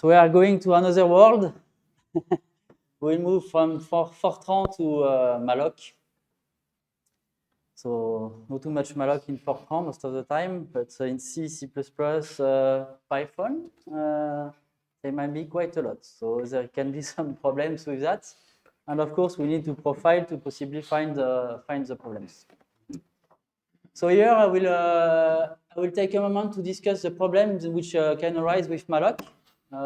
So we are going to another world. We'll move from Fortran to malloc. So not too much malloc in Fortran most of the time, but in C, C++, Python, they might be quite a lot. So there can be some problems with that. And of course, we need to profile to possibly find the problems. So here I will take a moment to discuss the problems which can arise with malloc.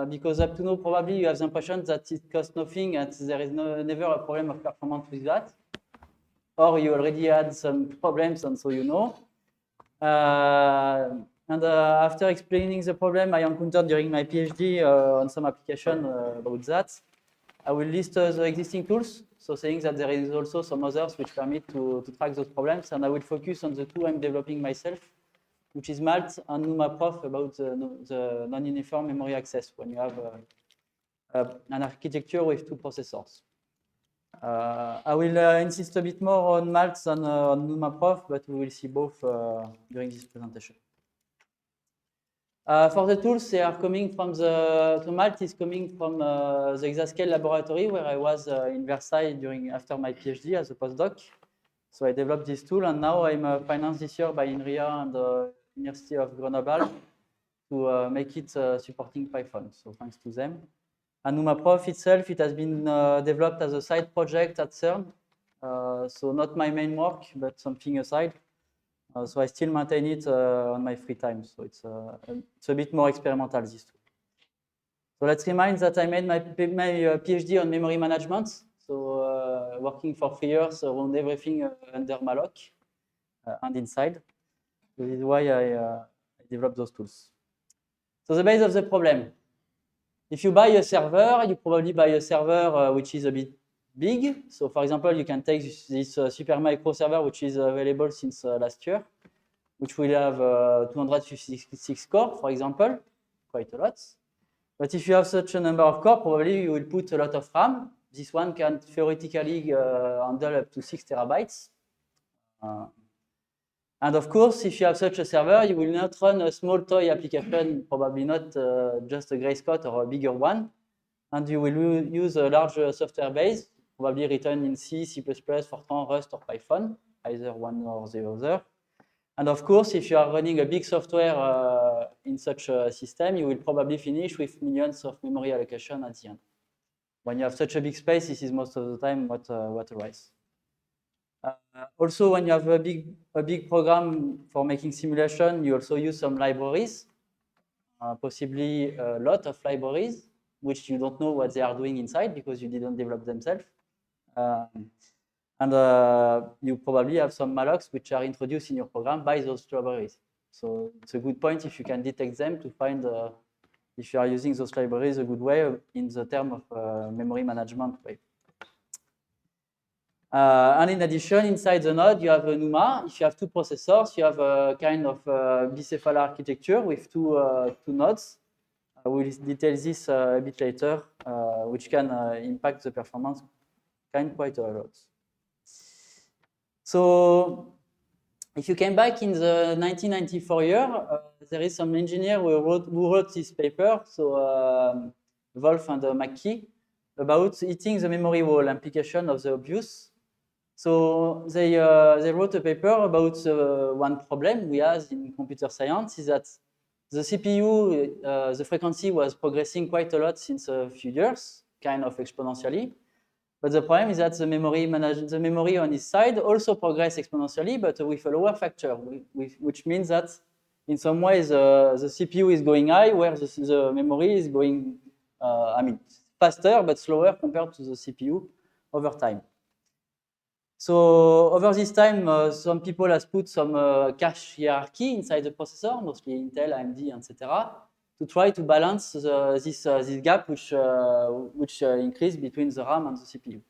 Because up to now, probably you have the impression that it costs nothing and there is never a problem of performance with that. Or you already had some problems and so you know. After explaining the problem I encountered during my PhD on some application about that, I will list the existing tools, so saying that there is also some others which permit to track those problems, and I will focus on the two I'm developing myself, which is Malt and NumaProf about the non-uniform memory access when you have an architecture with two processors. I will insist a bit more on Malt than on NumaProf, but we will see both during this presentation. For the tools, they are coming from the Malt is coming from the Exascale laboratory where I was in Versailles after my PhD as a postdoc. So I developed this tool, and now I'm financed this year by INRIA and the University of Grenoble to make it supporting Python. So thanks to them. And NumaProf itself, it has been developed as a side project at CERN. So not my main work, but something aside. So I still maintain it on my free time. So it's a bit more experimental, this tool. So let's remind that I made my PhD on memory management. So working for 3 years around everything under malloc and inside. So this is why I developed those tools. So the base of the problem. If you buy a server, you probably buy a server which is a bit big. So for example, you can take this Supermicro server, which is available since last year, which will have 256 core, for example, quite a lot. But if you have such a number of core, probably you will put a lot of RAM. This one can theoretically handle up to 6 terabytes. And of course, if you have such a server, you will not run a small toy application, probably not just a Grayscott or a bigger one. And you will use a large software base, probably written in C, C++, Fortran, Rust, or Python, either one or the other. And of course, if you are running a big software in such a system, you will probably finish with millions of memory allocation at the end. When you have such a big space, this is most of the time what arises. Also, when you have a big program for making simulation, you also use some libraries, possibly a lot of libraries, which you don't know what they are doing inside because you didn't develop themselves. And you probably have some mallocs which are introduced in your program by those libraries. So it's a good point if you can detect them to find if you are using those libraries a good way in the term of memory management way. And in addition, inside the node, you have a NUMA. If you have two processors, you have a kind of bicephal architecture with two nodes. I will detail this a bit later, which can impact the performance quite a lot. So if you came back in the 1994 year, there is some engineer who wrote this paper, so Wolf and McKee, about hitting the memory wall implication of the obvious. So they wrote a paper about one problem we have in computer science is that the CPU, the frequency was progressing quite a lot since a few years, kind of exponentially. But the problem is that the memory on its side also progresses exponentially, but with a lower factor, which means that in some ways the CPU is going high, where the memory is going, faster but slower compared to the CPU over time. So over this time, some people have put some cache hierarchy inside the processor, mostly Intel, AMD, etc., to try to balance this gap which increased between the RAM and the CPU.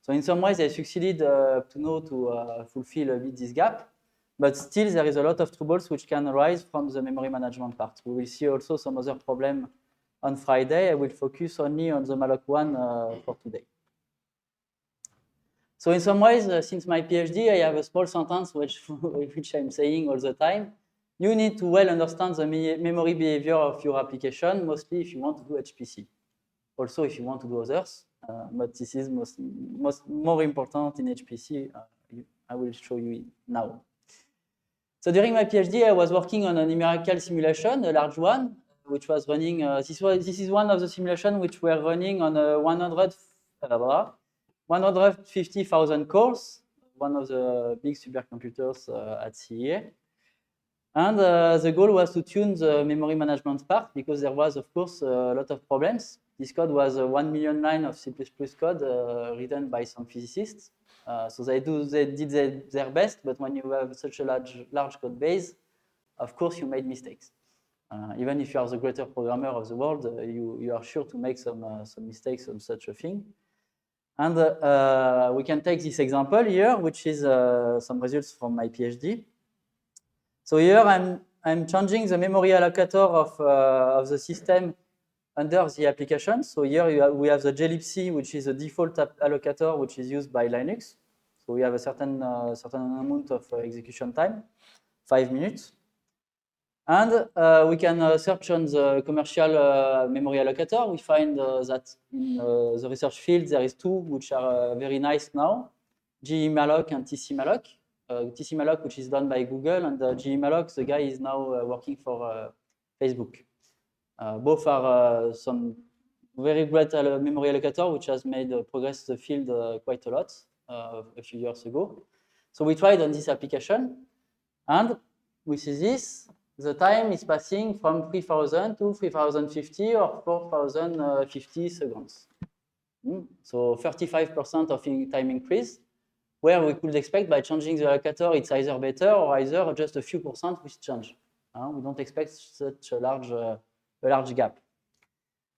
So in some ways, they succeeded to fulfill a bit this gap, but still there is a lot of troubles which can arise from the memory management part. We will see also some other problem on Friday. I will focus only on the malloc one for today. So in some ways, since my PhD, I have a small sentence which I'm saying all the time. you need to well understand the memory behavior of your application, mostly if you want to do HPC. Also, if you want to do others, but this is more important in HPC. I will show you now. So during my PhD, I was working on a numerical simulation, a large one, which was running. This is one of the simulations which were running on a 150,000 cores, one of the big supercomputers at CEA. And the goal was to tune the memory management part because there was, of course, a lot of problems. This code was 1 million lines of C++ code written by some physicists. So they did their best, but when you have such a large code base, of course, you made mistakes. Even if you are the greatest programmer of the world, you are sure to make some mistakes on such a thing. And we can take this example here, which is some results from my PhD. So here I'm changing the memory allocator of the system under the application. So here we have the glibc, which is a default allocator, which is used by Linux. So we have a certain amount of execution time, 5 minutes. And we can search on the commercial memory allocator. We find that in the research field, there is two which are very nice now, gmalloc and tcmalloc. tcmalloc, which is done by Google, and gmalloc, the guy is now working for Facebook. Both are some very great memory allocator, which has made progress the field quite a lot a few years ago. So we tried on this application, and we see this. The time is passing from 3,000 to 3,050 or 4,050 seconds. So 35% of time increase, where we could expect by changing the allocator, it's either better or either just a few percent with change. We don't expect such a large gap.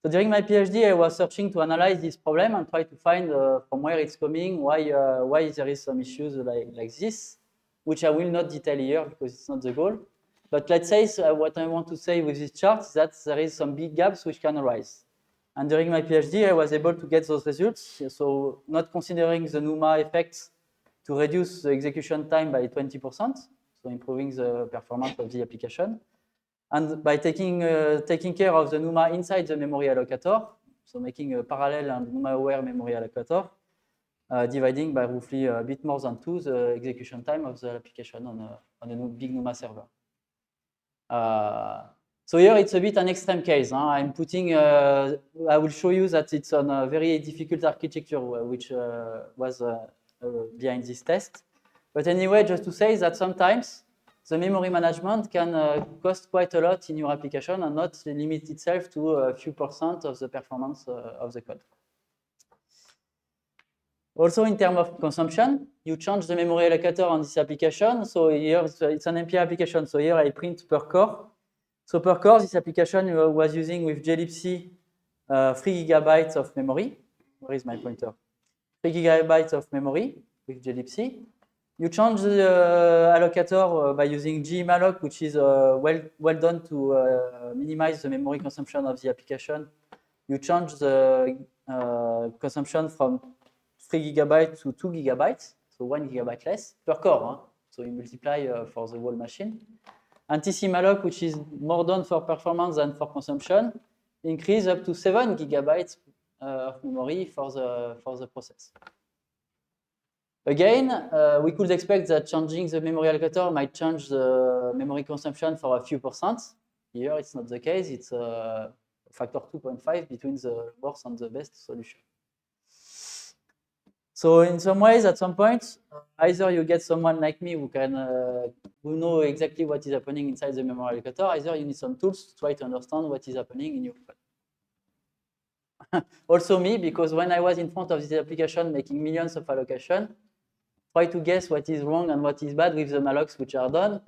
So during my PhD, I was searching to analyze this problem and try to find from where it's coming, why there is some issues like this, which I will not detail here because it's not the goal. But let's say what I want to say with this chart is that there is some big gaps which can arise. And during my PhD, I was able to get those results. So not considering the NUMA effects to reduce the execution time by 20%, so improving the performance of the application. And by taking care of the NUMA inside the memory allocator, so making a parallel and NUMA-aware memory allocator, dividing by roughly a bit more than 2 the execution time of the application on a big NUMA server. So here it's a bit an extreme case. I'm putting, I will show you that it's on a very difficult architecture which was behind this test. But anyway, just to say that sometimes the memory management can cost quite a lot in your application and not limit itself to a few percent of the performance of the code. Also, in terms of consumption, you change the memory allocator on this application. So here it's an MPI application. So here I print per core. So per core, this application was using with glibc 3 GB of memory. Where is my pointer? 3 GB of memory with glibc. You change the allocator by using gmalloc, which is well done to minimize the memory consumption of the application. You change the consumption from 3 GB to 2 GB, so 1 GB less per core. So you multiply for the whole machine. And tcmalloc, which is more done for performance than for consumption, increase up to 7 GB of memory for the process. Again, we could expect that changing the memory allocator might change the memory consumption for a few percent. Here, it's not the case. It's a factor 2.5 between the worst and the best solution. So in some ways, at some point, either you get someone like me who can who know exactly what is happening inside the memory allocator, either you need some tools to try to understand what is happening in your code. Also me, because when I was in front of this application making millions of allocation, try to guess what is wrong and what is bad with the mallocs which are done.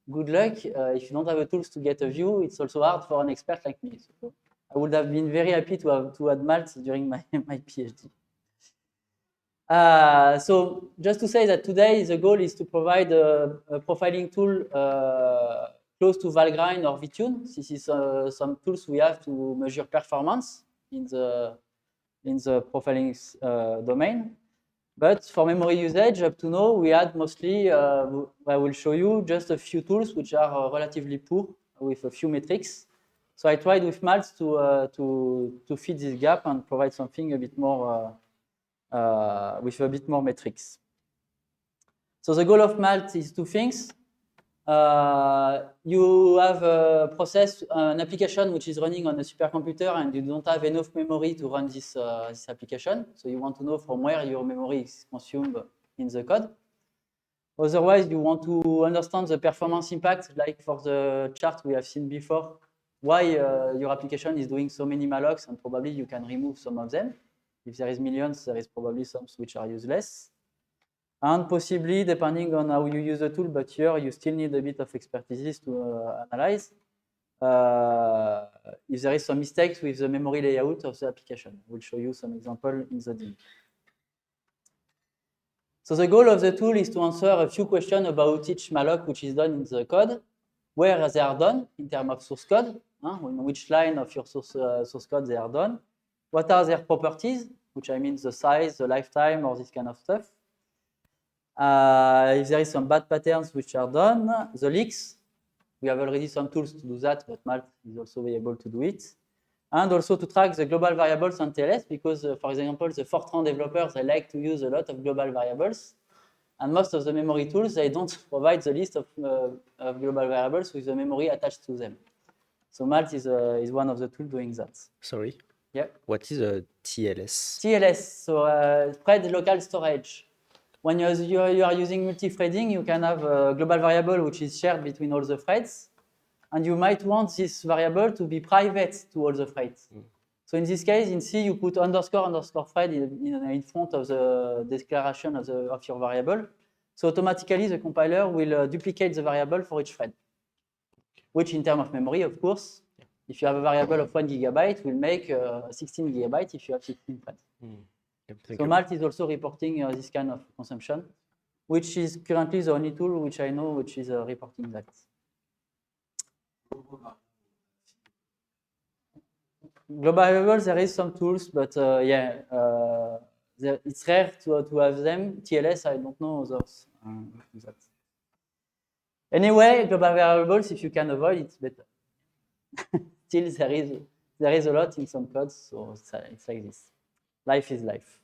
Good luck. If you don't have the tools to get a view, it's also hard for an expert like me. So I would have been very happy to add malt during my PhD. So just to say that today the goal is to provide a profiling tool close to Valgrind or Vtune. This is some tools we have to measure performance in the profiling domain. But for memory usage, up to now, we had mostly, I will show you just a few tools which are relatively poor with a few metrics. So I tried with Maltz to fit this gap and provide something a bit more, with a bit more metrics. So the goal of Maltz is two things. You have a process, an application which is running on a supercomputer and you don't have enough memory to run this application. So you want to know from where your memory is consumed in the code. Otherwise, you want to understand the performance impact, like for the chart we have seen before, why your application is doing so many mallocs, and probably you can remove some of them. If there is millions, there is probably some which are useless. And possibly, depending on how you use the tool, but here you still need a bit of expertise to analyze if there is some mistakes with the memory layout of the application. We'll show you some example in the demo. So the goal of the tool is to answer a few questions about each malloc which is done in the code, where they are done in terms of source code, on which line of your source code they are done, what are their properties, which I mean the size, the lifetime, or this kind of stuff. If there is some bad patterns which are done, the leaks, we have already some tools to do that, but Maltz is also able to do it. And also to track the global variables on TLS, because, for example, the Fortran developers, they like to use a lot of global variables. And most of the memory tools, they don't provide the list of global variables with the memory attached to them. So Maltz is one of the tools doing that. Sorry? Yeah. What is a TLS? TLS, so thread local storage. When you are using multi-threading, you can have a global variable which is shared between all the threads. And you might want this variable to be private to all the threads. So in this case, in C, you put underscore thread in front of the declaration of your variable. So automatically, the compiler will duplicate the variable for each thread, which in terms of memory, of course, if you have a variable of 1 gigabyte, will make 16 gigabytes if you have 16 threads. So Maltz is also reporting this kind of consumption, which is currently the only tool which I know which is reporting that. Global variables, there is some tools, but it's rare to have them. TLS, I don't know others. Anyway, global variables, if you can avoid, it's better. Still, there is a lot in some codes, so it's like this. Life is life.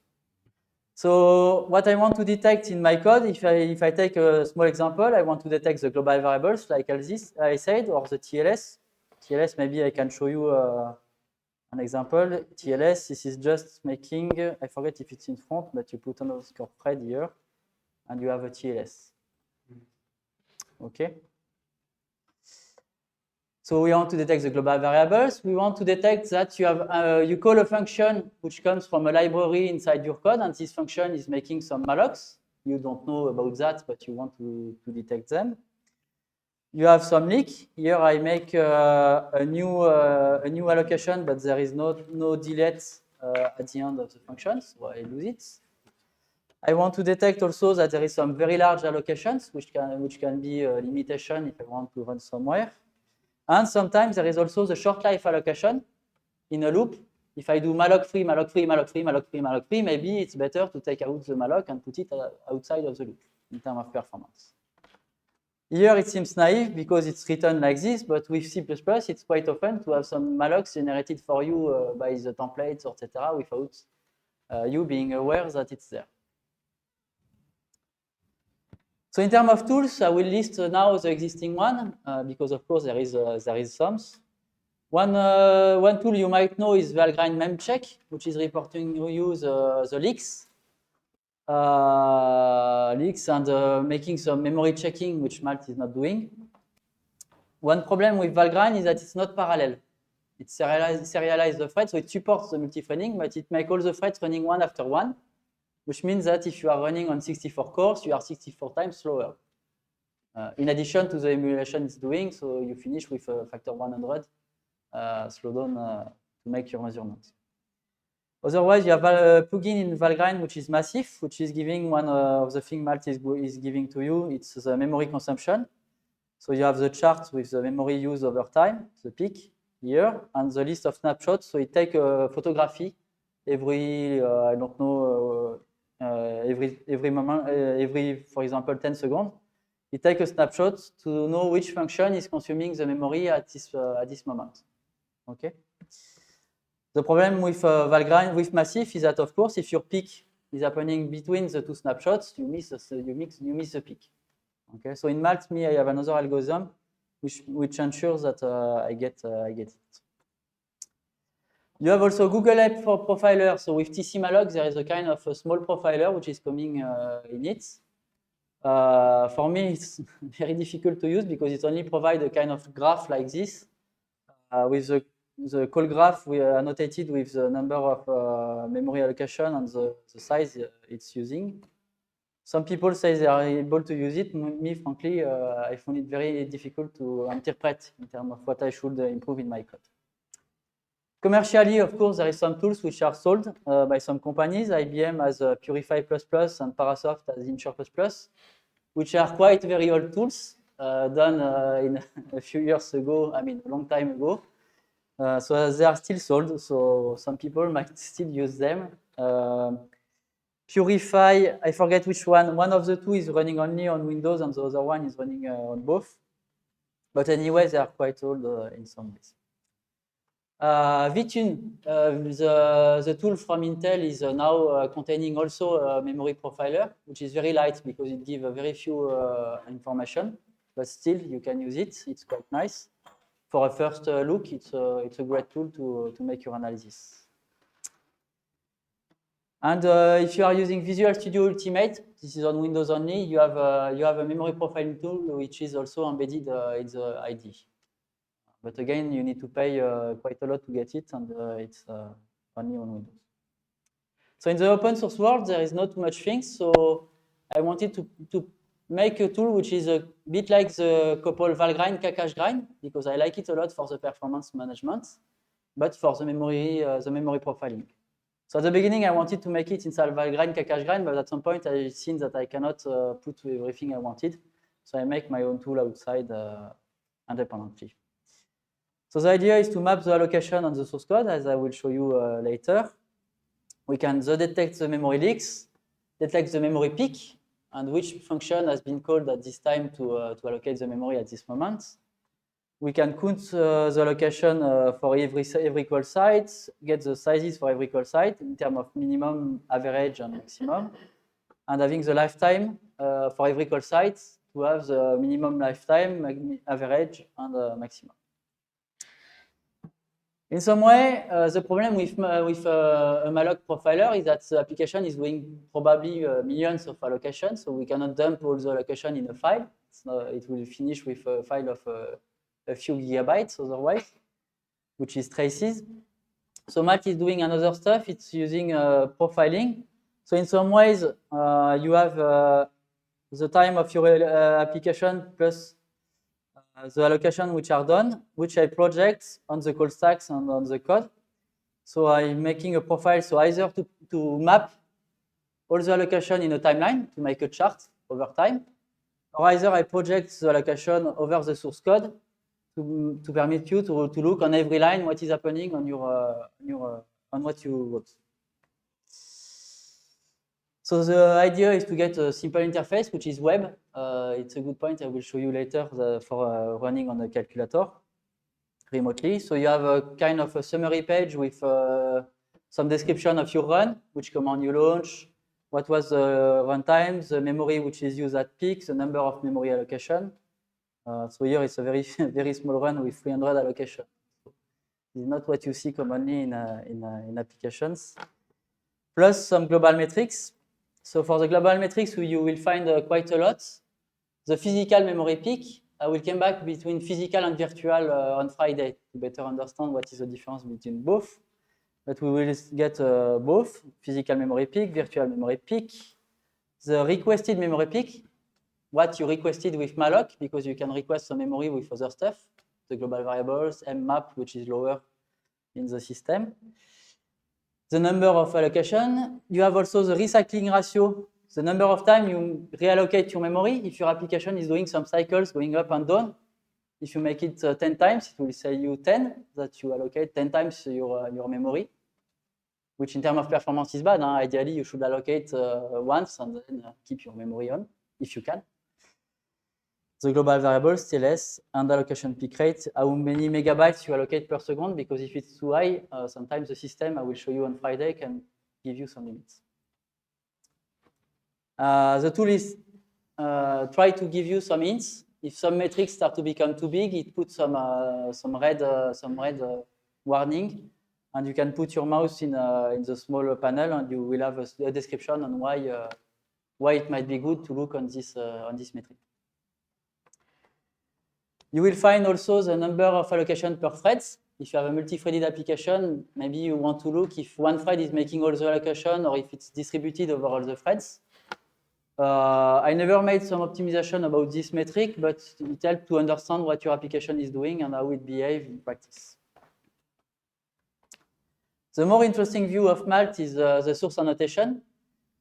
So what I want to detect in my code, if I take a small example, I want to detect the global variables like I said, or the TLS. TLS, maybe I can show you an example. TLS, this is just making, I forget if it's in front, but you put underscore thread here, and you have a TLS. Okay. So we want to detect the global variables. We want to detect that you have you call a function which comes from a library inside your code, and this function is making some mallocs. You don't know about that, but you want to detect them. You have some leak. Here I make a new allocation, but there is no delete at the end of the function, so I lose it. I want to detect also that there is some very large allocations, which can be a limitation if I want to run somewhere. And sometimes there is also the short life allocation in a loop. If I do malloc free, malloc free, malloc free, malloc free, malloc free, maybe it's better to take out the malloc and put it outside of the loop in terms of performance. Here it seems naive because it's written like this, but with C++, it's quite often to have some mallocs generated for you by the templates, etc., without you being aware that it's there. So in terms of tools, I will list now the existing one because of course there is some. One tool you might know is Valgrind memcheck, which is reporting you the leaks. Leaks and making some memory checking, which Maltz is not doing. One problem with Valgrind is that it's not parallel. It serializes the threads, so it supports the multi-threading, but it makes all the threads running one after one, which means that if you are running on 64 cores, you are 64 times slower. In addition to the emulation it's doing, so you finish with a factor 100 slowdown to make your measurements. Otherwise, you have a plugin in Valgrind, which is massive, which is giving one of the things Maltz is giving to you. It's the memory consumption. So you have the chart with the memory used over time, the peak here, and the list of snapshots. So it takes a photography every, I don't know, every moment, every, for example, 10 seconds. It takes a snapshot to know which function is consuming the memory at this moment. Okay. The problem with Valgrind with Massif is that, of course, if your peak is happening between the two snapshots, you miss the peak. Okay. So in Malt, I have another algorithm which ensures that I get it. You have also Google App for Profiler. So with TCmalloc, there is a kind of a small profiler which is coming in it. For me, it's very difficult to use because it only provides a kind of graph like this with the call graph we annotated with the number of memory allocation and the size it's using. Some people say they are able to use it. Me, frankly, I found it very difficult to interpret in terms of what I should improve in my code. Commercially, of course, there are some tools which are sold by some companies. IBM has Purify++ and Parasoft has Incher++, which are quite very old tools done in a few years ago, I mean, a long time ago. So they are still sold, so some people might still use them. Purify, I forget which one. One of the two is running only on Windows and the other one is running on both. But anyway, they are quite old in some ways. VTune, the tool from Intel is now containing also a memory profiler, which is very light because it gives very few information, but still you can use it. It's quite nice. For a first look, it's a great tool to make your analysis. And if you are using Visual Studio Ultimate, this is on Windows only, you have a memory profiling tool which is also embedded in the IDE. But again, you need to pay quite a lot to get it, and it's only on Windows. So in the open source world, there is not much things. So I wanted to make a tool which is a bit like the couple Valgrind, KCacheGrind, because I like it a lot for the performance management, but for the memory profiling. So at the beginning, I wanted to make it inside Valgrind, KCacheGrind, but at some point, I seen that I cannot put everything I wanted. So I make my own tool outside independently. So the idea is to map the allocation on the source code, as I will show you later. We can detect the memory leaks, detect the memory peak, and which function has been called at this time to allocate the memory at this moment. We can count the allocation for every call site, get the sizes for every call site in terms of minimum, average, and maximum, and having the lifetime for every call site to have the minimum lifetime, average, and maximum. In some way, the problem with a malloc profiler is that the application is doing probably millions of allocations, so we cannot dump all the allocation in a file. It will finish with a file of a few gigabytes otherwise, which is traces. So Malt is doing another stuff. It's using profiling. So in some ways, you have the time of your application plus the allocation which are done, which I project on the call stacks and on the code. So I'm making a profile, so either to map all the allocation in a timeline to make a chart over time, or either I project the allocation over the source code to permit you to look on every line what is happening on on what you wrote. So the idea is to get a simple interface, which is web. It's a good point. I will show you later for running on a calculator remotely. So you have a kind of a summary page with some description of your run, which command you launch, what was the runtime, the memory which is used at peak, the number of memory allocation. So here it's a very very small run with 300 allocation. So it's not what you see commonly in applications. Plus some global metrics. So for the global metrics, you will find quite a lot. The physical memory peak, I will come back between physical and virtual on Friday to better understand what is the difference between both. But we will get both physical memory peak, virtual memory peak, the requested memory peak, what you requested with malloc, because you can request some memory with other stuff, the global variables, mmap, which is lower in the system. The number of allocation. You have also the recycling ratio, the number of time you reallocate your memory. If your application is doing some cycles going up and down, if you make it 10 times, it will say you 10, that you allocate 10 times your memory. which in terms of performance is bad. Ideally, you should allocate once and then keep your memory on, if you can. The global variables, TLS, and allocation peak rate, how many megabytes you allocate per second, because if it's too high, sometimes the system, I will show you on Friday, can give you some limits. The tool is try to give you some hints. If some metrics start to become too big, it puts some red warning, and you can put your mouse in the small panel, and you will have a description on why it might be good to look on this metric. You will find also the number of allocation per threads. If you have a multi-threaded application, maybe you want to look if one thread is making all the allocation or if it's distributed over all the threads. I never made some optimization about this metric, but it helps to understand what your application is doing and how it behaves in practice. The more interesting view of Malt is the source annotation.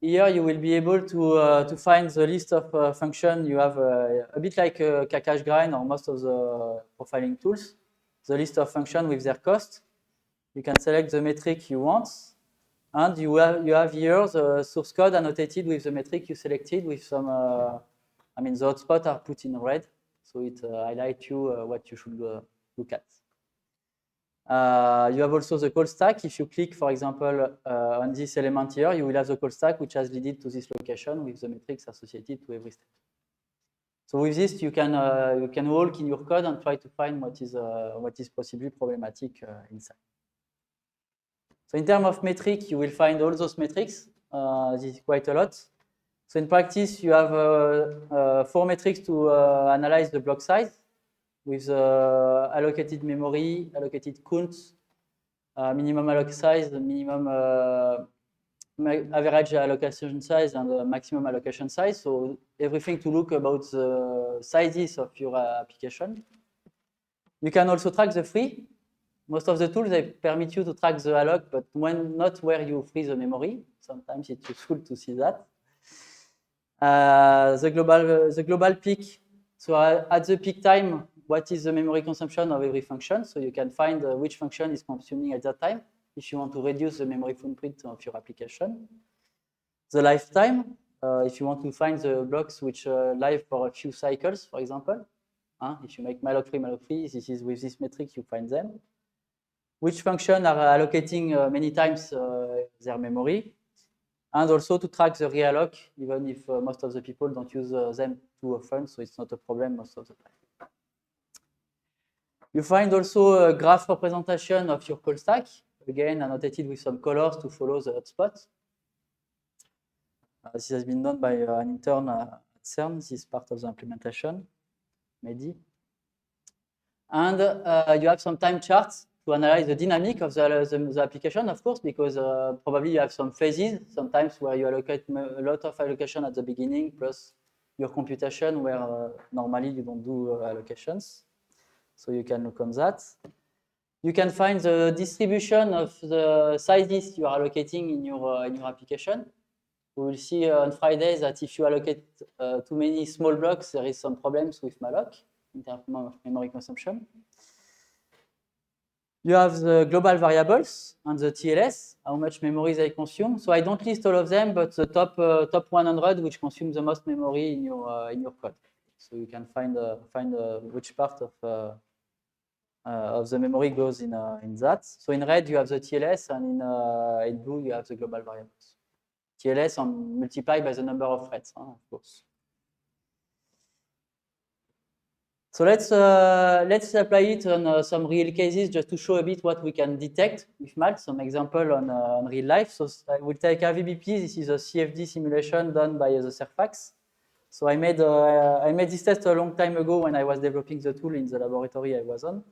Here you will be able to find the list of functions. You have a bit like Kakash-Grind or most of the profiling tools, the list of functions with their cost. You can select the metric you want, and you have here the source code annotated with the metric you selected with some, the hotspots are put in red, so it highlights you what you should look at. You have also the call stack. If you click, for example, on this element here, you will have the call stack which has led to this location with the metrics associated to every step. So with this, you can walk in your code and try to find what is possibly problematic inside. So in terms of metric, you will find all those metrics. This is quite a lot. So in practice, you have 4 metrics to analyze the block size, with allocated memory, allocated count, minimum alloc size, minimum average allocation size, and maximum allocation size. So everything to look about the sizes of your application. You can also track the free. Most of the tools, they permit you to track the alloc, but not where you free the memory. Sometimes it's useful to see that. The global peak. So at the peak time, what is the memory consumption of every function? So you can find which function is consuming at that time if you want to reduce the memory footprint of your application. The lifetime, if you want to find the blocks which live for a few cycles, for example. If you make malloc free, this is with this metric you find them. Which function are allocating many times their memory. And also to track the realloc, even if most of the people don't use them too often, so it's not a problem most of the time. You find also a graph representation of your call stack, again annotated with some colors to follow the hotspot. This has been done by an intern at CERN. This is part of the implementation, Mehdi. And you have some time charts to analyze the dynamic of the application, of course, because probably you have some phases, sometimes where you allocate a lot of allocation at the beginning, plus your computation where normally you don't do allocations. So you can look on that. You can find the distribution of the sizes you are allocating in your application. We will see on Friday that if you allocate too many small blocks, there is some problems with malloc in terms of memory consumption. You have the global variables and the TLS, how much memory they consume. So I don't list all of them, but the top 100 which consume the most memory in your code. So you can find which part of the memory goes in that. So in red you have the TLS, and in blue you have the global variables. TLS multiplied by the number of threads, of course. So let's apply it on some real cases just to show a bit what we can detect with Malt, some example on real life. So I will take RVBP. This is a CFD simulation done by the Surfax. So I made this test a long time ago when I was developing the tool in the laboratory I was on.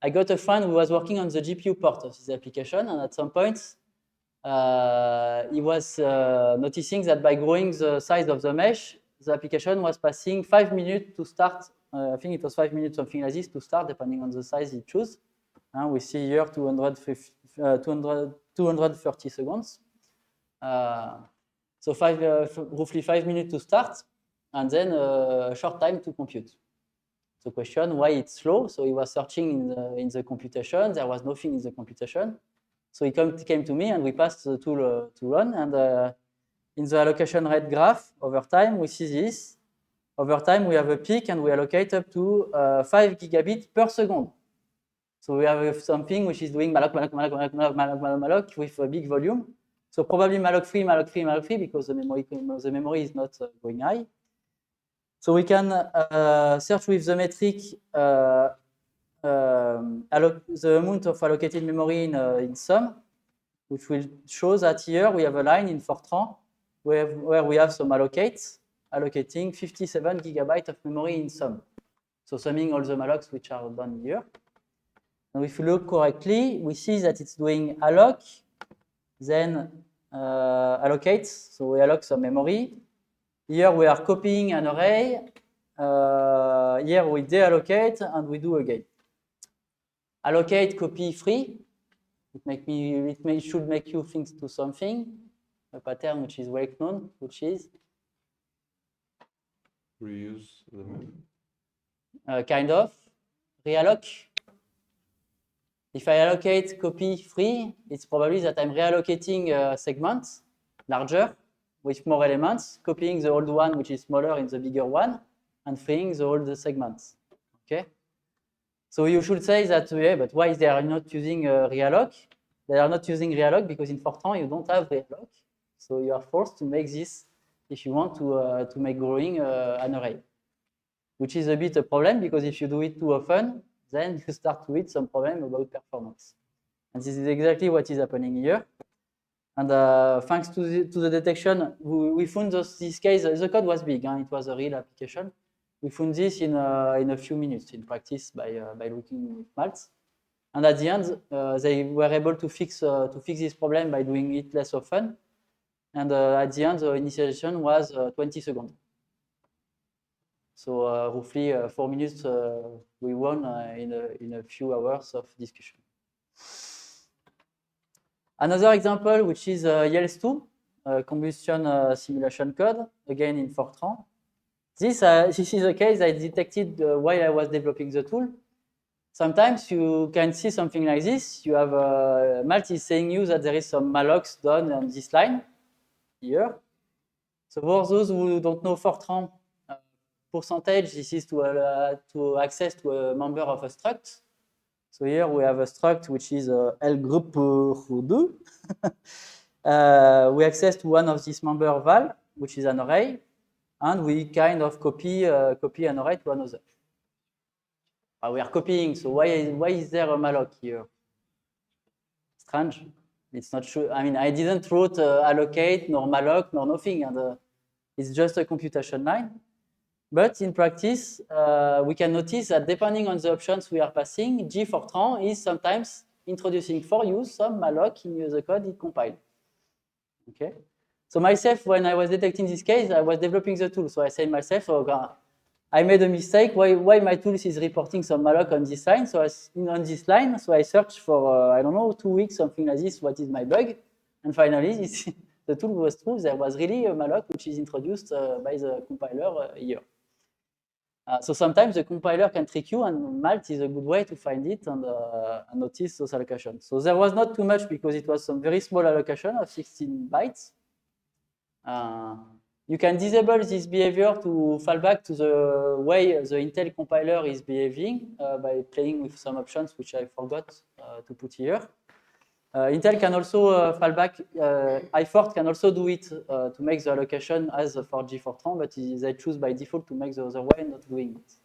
I got a friend who was working on the GPU part of this application, and at some point, he was noticing that by growing the size of the mesh, the application was passing 5 minutes to start. I think it was 5 minutes, something like this, to start, depending on the size you choose. We see here 230 seconds. So roughly 5 minutes to start, and then a short time to compute. the question why it's slow. So he was searching in the computation. There was nothing in the computation. So he came to me and we passed the tool to run. And in the allocation rate graph, over time, we see this. Over time, we have a peak and we allocate up to 5 gigabits per second. So we have something which is doing malloc, malloc, malloc, malloc, malloc, malloc, malloc, malloc with a big volume. So probably malloc free, malloc free, malloc free because the memory is not going high. So we can search with the metric the amount of allocated memory in sum, which will show that here we have a line in Fortran where we have some allocates allocating 57 gigabytes of memory in sum. So summing all the mallocs which are done here. And if you look correctly, we see that it's doing alloc, then allocates. So we alloc some memory. Here we are copying an array. Here we deallocate and we do again. Allocate, copy, free. It should make you think to something. A pattern which is well known, which is Reuse the memory. kind of realloc. If I allocate copy free, it's probably that I'm reallocating a segment larger with more elements, copying the old one which is smaller in the bigger one, and freeing the old segments. Okay. So you should say that, yeah, but why they are not using realloc? They are not using realloc because in Fortran you don't have realloc, so you are forced to make this if you want to make growing an array, which is a bit a problem because if you do it too often, then you start to hit some problem about performance. And this is exactly what is happening here. And thanks to the detection, we found this case. The code was big, it was a real application. We found this in a few minutes in practice by looking with Malt. And at the end, they were able to fix this problem by doing it less often. And at the end, the initialization was 20 seconds. So roughly 4 minutes we won in a few hours of discussion. Another example, which is YELS2, combustion simulation code, again in Fortran. This is a case I detected while I was developing the tool. Sometimes you can see something like this. You have Malt is saying you that there is some mallocs done on this line here. So for those who don't know Fortran, percentage, this is to access to a member of a struct. So here we have a struct which is L group 2. We access to one of these member val, which is an array, and we kind of copy an array to another. We are copying, so why is there a malloc here? Strange. It's not true. I mean, I didn't wrote allocate, nor malloc, nor nothing, and it's just a computation line. But in practice, we can notice that depending on the options we are passing, Gfortran is sometimes introducing for you some malloc in the code it compiled. Okay. So myself, when I was detecting this case, I was developing the tool. So I said myself, okay, I made a mistake. Why my tool is reporting some malloc on this line? So on this line, so I searched for I don't know 2 weeks, something like this. What is my bug? And finally, the tool was true. There was really a malloc which is introduced by the compiler here. So sometimes the compiler can trick you, and Malt is a good way to find it and notice those allocations. So there was not too much because it was some very small allocation of 16 bytes. You can disable this behavior to fall back to the way the Intel compiler is behaving by playing with some options which I forgot to put here. Intel can also fall back. iFort can also do it to make the allocation as for Gfortran, but they choose by default to make the other way, not doing it.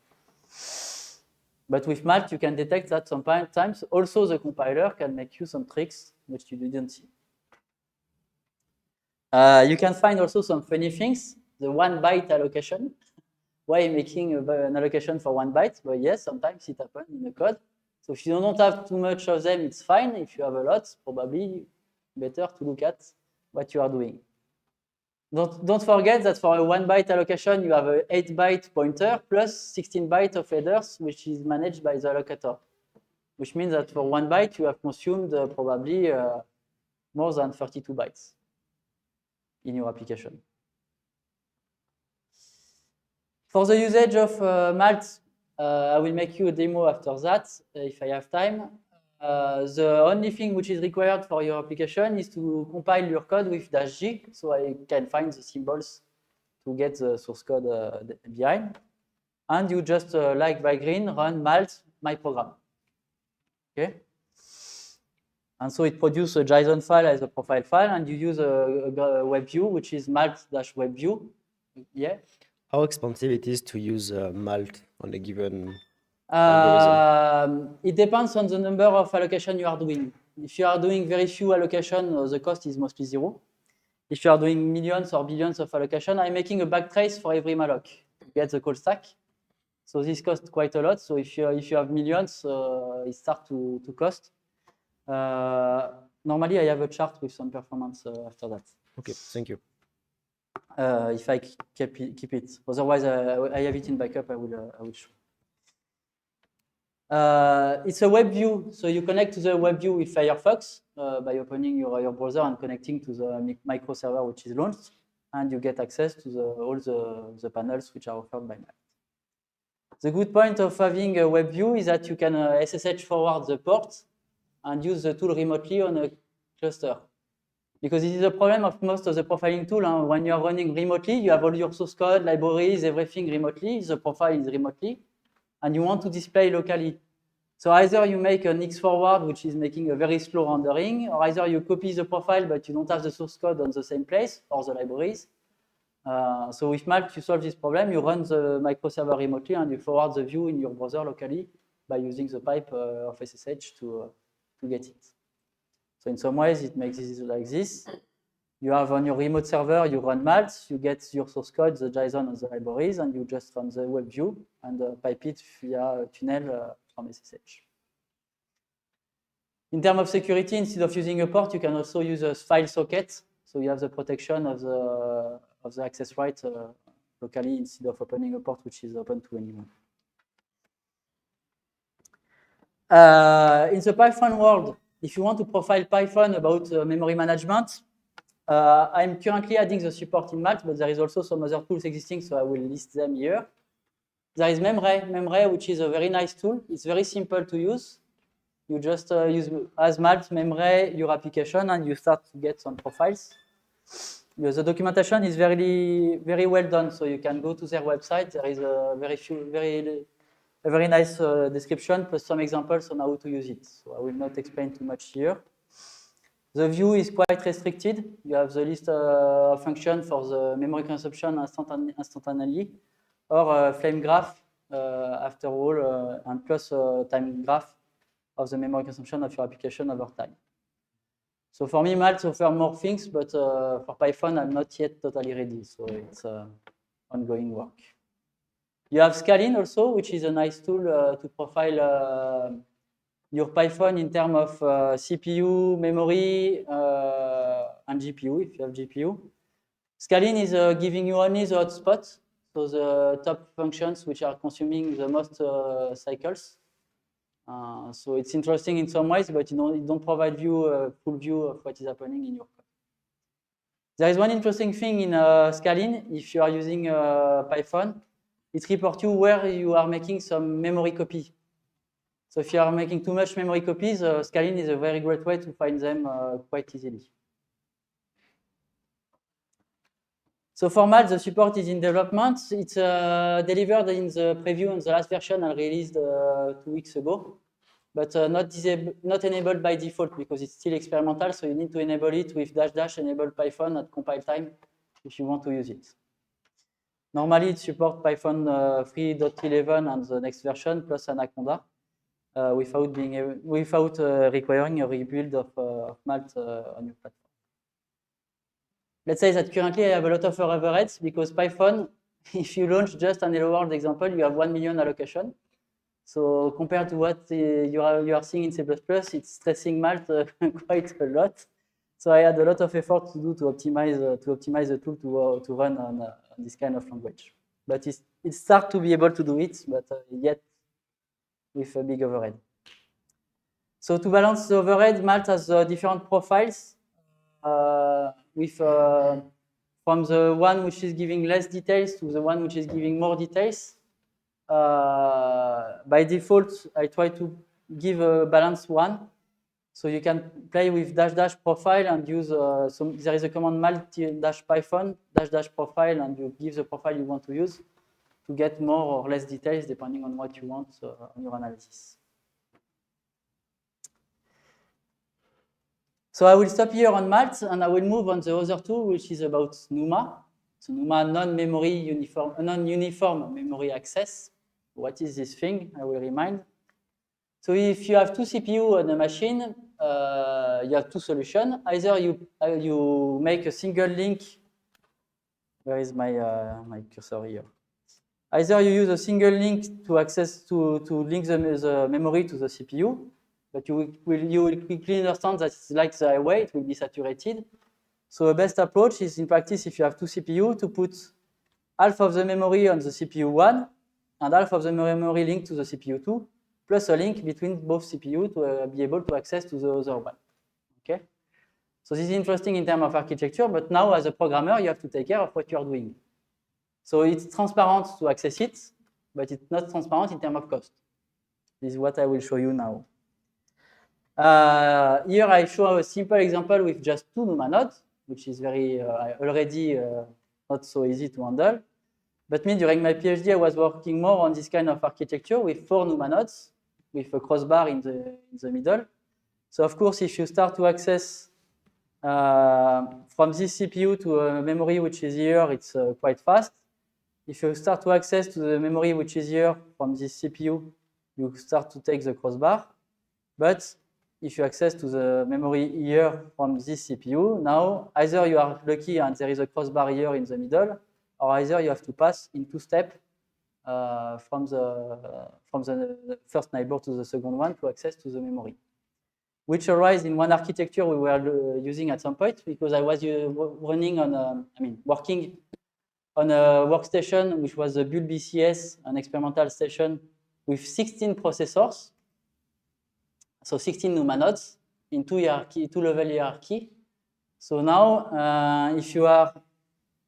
But with Malt, you can detect that sometimes also the compiler can make you some tricks which you didn't see. You can find also some funny things. The 1 byte allocation. Why making an allocation for 1 byte? Well, yes, sometimes it happens in the code. So if you don't have too much of them, it's fine. If you have a lot, probably better to look at what you are doing. Don't forget that for a 1 byte allocation, you have an 8 byte pointer plus 16 bytes of headers, which is managed by the allocator. Which means that for 1 byte, you have consumed probably more than 32 bytes in your application. For the usage of Malt, I will make you a demo after that if I have time. The only thing which is required for your application is to compile your code with -g, so I can find the symbols to get the source code behind. And you just, like by green, run malt my program. Okay? And so it produces a JSON file as a profile file, and you use a web view, which is malt-webview. Yeah. How expensive it is to use Malt on a given algorithm? It depends on the number of allocation you are doing. If you are doing very few allocation, the cost is mostly 0. If you are doing millions or billions of allocation, I'm making a backtrace for every malloc to get the call stack. So this costs quite a lot. So if you have millions, it starts to cost. Normally, I have a chart with some performance after that. Okay, thank you. If I keep it. Otherwise, I have it in backup. I will show. It's a web view, so you connect to the web view with Firefox by opening your browser and connecting to the micro server which is launched, and you get access to all the panels which are offered by Malt. The good point of having a web view is that you can SSH forward the port and use the tool remotely on a cluster. Because it is a problem of most of the profiling tool. When you are running remotely, you have all your source code, libraries, everything remotely. The profile is remotely, and you want to display locally. So either you make an X forward, which is making a very slow rendering, or either you copy the profile, but you don't have the source code on the same place, or the libraries. So with Malt, you solve this problem. You run the microserver remotely, and you forward the view in your browser locally by using the pipe of SSH to get it. So in some ways, it makes it like this. You have on your remote server, you run Malt, you get your source code, the JSON and the libraries, and you just run the web view and pipe it via a tunnel from SSH. In terms of security, instead of using a port, you can also use a file socket. So you have the protection of the access right locally instead of opening a port which is open to anyone. In the Python world, if you want to profile Python about memory management, I'm currently adding the support in Malt, but there is also some other tools existing, so I will list them here. There is Memray, which is a very nice tool. It's very simple to use. You just use as Malt, Memray, your application, and you start to get some profiles. The documentation is very well done, so you can go to their website. There is a very nice description plus some examples on how to use it. So I will not explain too much here. The view is quite restricted. You have the list of functions for the memory consumption instantaneously, or flame graph after all, and plus time graph of the memory consumption of your application over time. So for me, Malt offers more things, but for Python, I'm not yet totally ready. So it's ongoing work. You have Scalin also, which is a nice tool to profile your Python in terms of CPU, memory, and GPU, if you have GPU. Scalin is giving you only the hotspot, so the top functions which are consuming the most cycles. So it's interesting in some ways, but it don't provide you a full view of what is happening in your code. There is one interesting thing in Scalin. If you are using Python, it reports you where you are making some memory copy. So if you are making too much memory copies, Scalin is a very great way to find them quite easily. So for Malt, the support is in development. It's delivered in the preview in the last version and released 2 weeks ago, but not enabled by default because it's still experimental. So you need to enable it with -- enable Python at compile time if you want to use it. Normally, it supports Python 3.11 and the next version plus Anaconda without requiring a rebuild of Malt on your platform. Let's say that currently I have a lot of overheads because Python, if you launch just an hello world example, you have 1 million allocation. So compared to what you are seeing in C++, it's stressing Malt quite a lot. So I had a lot of effort to do to optimize the tool to run on this kind of language. But it starts to be able to do it, but yet with a big overhead. So to balance the overhead, Malt has different profiles. From the one which is giving less details to the one which is giving more details. by default, I try to give a balance 1. So you can play with -- profile and use, so there is a command -python -profile, and you give the profile you want to use to get more or less details depending on what you want on your analysis. So I will stop here on Malt, and I will move on the other two, which is about NUMA. So NUMA, non-uniform memory access. What is this thing? I will remind. So if you have two CPU on a machine, you have two solutions. Either you make a single link. Where is my cursor here? Either you use a single link to access to link the memory to the CPU, but you will quickly understand that it's like the highway, it will be saturated. So the best approach is, in practice, if you have two CPU, to put half of the memory on the CPU 1 and half of the memory linked to the CPU 2, plus a link between both CPU to be able to access to the other one. Okay? So this is interesting in terms of architecture, but now as a programmer, you have to take care of what you are doing. So it's transparent to access it, but it's not transparent in terms of cost. This is what I will show you now. Here I show a simple example with just two NUMA nodes, which is very already not so easy to handle. But me, during my PhD, I was working more on this kind of architecture with 4 NUMA nodes, with a crossbar in the middle. So of course, if you start to access from this CPU to a memory which is here, it's quite fast. If you start to access to the memory which is here from this CPU, you start to take the crossbar. But if you access to the memory here from this CPU, now either you are lucky and there is a crossbar here in the middle, or either you have to pass in 2 steps from the first neighbor to the second one to access to the memory, which arise in one architecture we were using at some point, because I was running on, working on a workstation which was the Bull BCS, an experimental station with 16 processors. So 16 NUMA nodes in two-level hierarchy. So now, if you are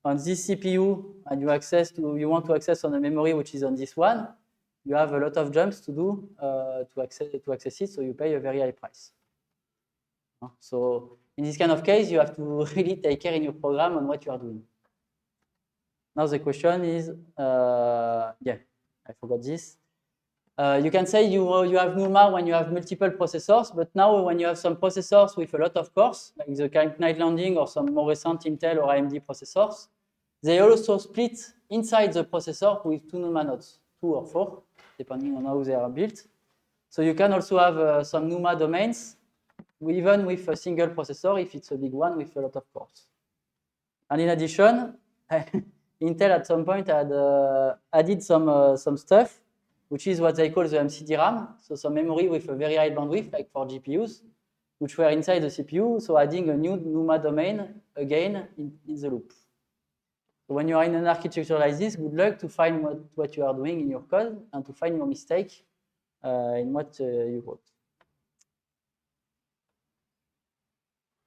on this CPU and you want to access on a memory which is on this one, you have a lot of jumps to do to access it. So you pay a very high price. So in this kind of case, you have to really take care in your program on what you are doing. Now the question is, yeah, I forgot this. You can say you have NUMA when you have multiple processors, but now when you have some processors with a lot of cores, like the Night Landing or some more recent Intel or AMD processors, they also split inside the processor with 2 NUMA nodes, 2 or 4, depending on how they are built. So you can also have some NUMA domains, even with a single processor, if it's a big one with a lot of cores. And in addition, Intel at some point had added some stuff, which is what they call the MCDRAM, so some memory with a very high bandwidth, like for GPUs, which were inside the CPU, so adding a new NUMA domain again in the loop. So when you are in an architecture like this, good luck to find what you are doing in your code and to find your mistake in what you wrote.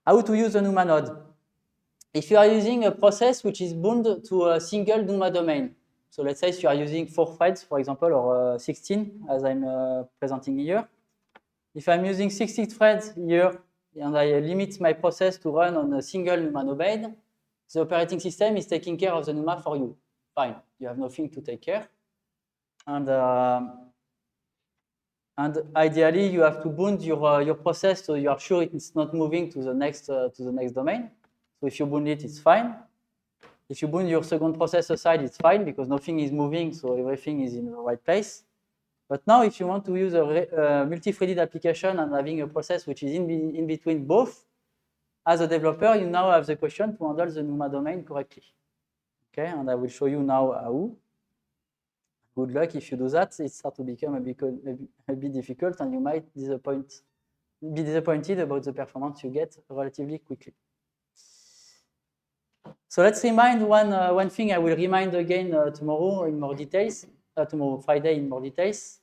How to use a NUMA node? If you are using a process which is bound to a single NUMA domain, so let's say you are using 4 threads, for example, or 16, as I'm presenting here. If I'm using 60 threads here, and I limit my process to run on a single NUMA domain, the operating system is taking care of the NUMA for you. Fine, you have nothing to take care. And ideally, you have to bound your process so you are sure it's not moving to the next domain. So if you bound it, it's fine. If you bound your second process aside, it's fine because nothing is moving, so everything is in the right place. But now, if you want to use a multi-threaded application and having a process which is in between both, as a developer, you now have the question to handle the NUMA domain correctly. Okay, and I will show you now how. Good luck if you do that. It starts to become a bit difficult, and you might be disappointed about the performance you get relatively quickly. So let's remind one thing I will remind again tomorrow in more details, tomorrow Friday in more details.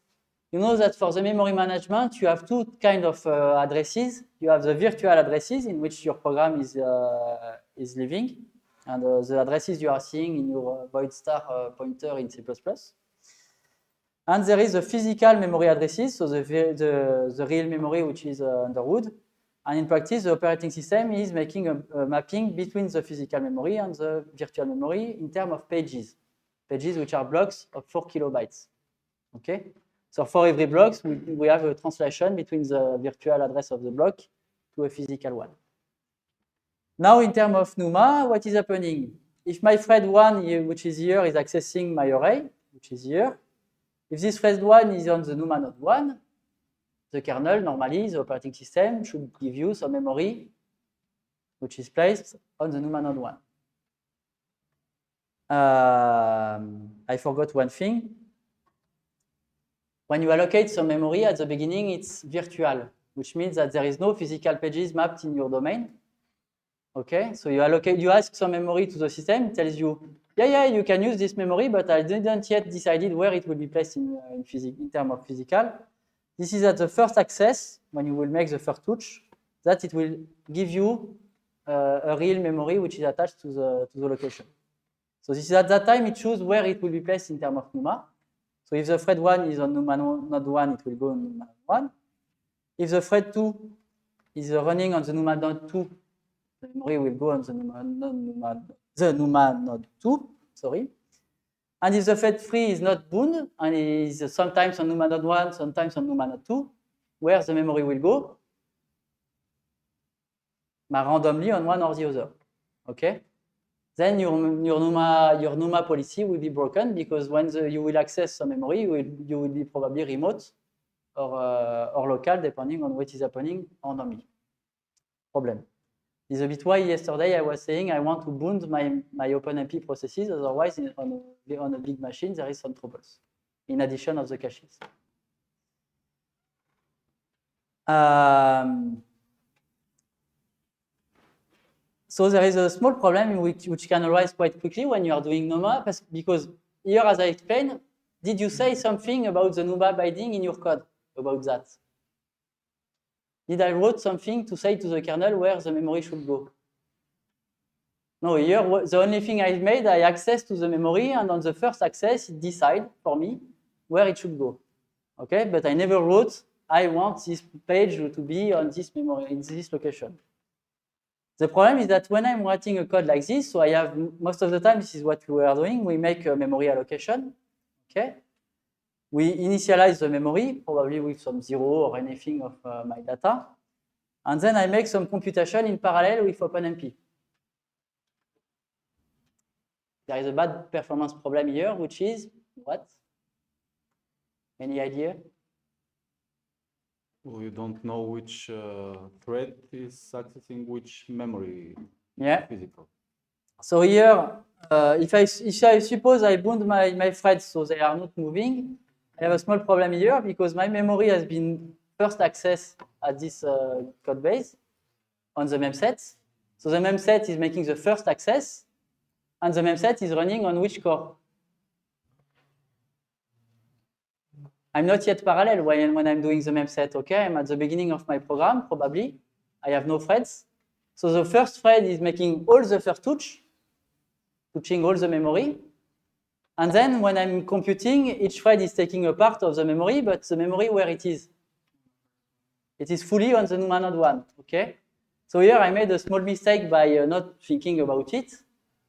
You know that for the memory management, you have 2 kinds of addresses. You have the virtual addresses in which your program is living, and the addresses you are seeing in your void star pointer in C++. And there is the physical memory addresses, so the real memory which is under root. And in practice, the operating system is making a mapping between the physical memory and the virtual memory in terms of pages. Pages which are blocks of 4 kilobytes. Okay? So for every block, we have a translation between the virtual address of the block to a physical one. Now, in terms of NUMA, what is happening? If my thread 1, which is here, is accessing my array, which is here, if this thread 1 is on the NUMA node 1, the kernel, normally, the operating system should give you some memory which is placed on the NUMA node 1. I forgot one thing. When you allocate some memory at the beginning, it's virtual, which means that there is no physical pages mapped in your domain. Okay, so you ask some memory to the system, it tells you, yeah, you can use this memory, but I didn't yet decided where it will be placed in terms of physical. This is at the first access, when you will make the first touch, that it will give you a real memory which is attached to the location. So this is at that time, it chooses where it will be placed in terms of NUMA. So if the thread 1 is on NUMA node 1, it will go on NUMA 1. If the thread 2 is running on the NUMA node 2, the memory will go on the NUMA node 2, sorry. And if the thread 3 is not bound, and is sometimes on NUMA node 1, sometimes on NUMA node 2, where the memory will go? Randomly on one or the other, okay? Then your NUMA policy will be broken because when you will access some memory, you will be probably remote or local, depending on what is happening randomly. Problem. This is a bit why yesterday I was saying I want to bound my OpenMP processes, otherwise on a big machine there is some troubles, in addition of the caches. So there is a small problem which can arise quite quickly when you are doing NUMA, because here, as I explained, did you say something about the NUMA binding in your code about that? Did I wrote something to say to the kernel where the memory should go? No, here, the only thing I made, I access to the memory, and on the first access, it decides for me where it should go. Okay, but I never wrote, I want this page to be on this memory, in this location. The problem is that when I'm writing a code like this, so I have, most of the time, this is what we are doing, we make a memory allocation, okay? We initialize the memory, probably with some 0 or anything of my data, and then I make some computation in parallel with OpenMP. There is a bad performance problem here, which is what? Any idea? We don't know which thread is accessing which memory. Yeah. Physical. So here, if I suppose I bound my threads so they are not moving, I have a small problem here because my memory has been first accessed at this code base on the memset. So the memset is making the first access, and the memset is running on which core? I'm not yet parallel when I'm doing the memset, okay? I'm at the beginning of my program, probably. I have no threads. So the first thread is making all the first touching all the memory. And then when I'm computing, each thread is taking a part of the memory, but the memory where it is? It is fully on the NUMA node 1, okay? So here I made a small mistake by not thinking about it,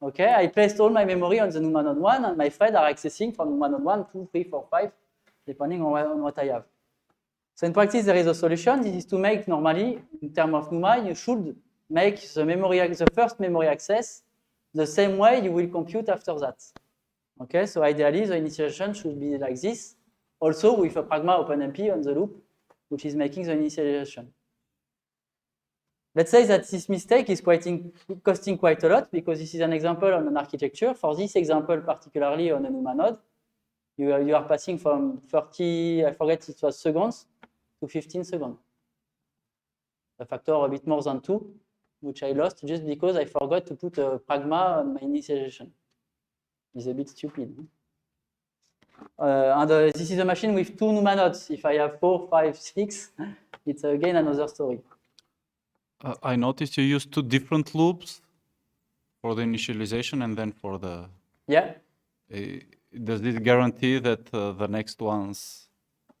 okay? I placed all my memory on the NUMA node 1, and my threads are accessing from NUMA node 1, 2, 3, 4, 5, depending on what I have. So in practice, there is a solution. This is to make normally, in terms of NUMA, you should make the first memory access the same way you will compute after that. Okay, so ideally, the initialization should be like this, also with a Pragma OpenMP on the loop, which is making the initialization. Let's say that this mistake is costing quite a lot, because this is an example on an architecture. For this example, particularly on a NUMA node, you are passing from 30, I forget it was seconds, to 15 seconds. A factor a bit more than 2, which I lost just because I forgot to put a Pragma on my initialization. It's a bit stupid. This is a machine with 2 NUMA nodes. If I have 4, 5, 6, it's again another story. I noticed you used 2 different loops for the initialization and then for the... Yeah. does this guarantee that the next ones,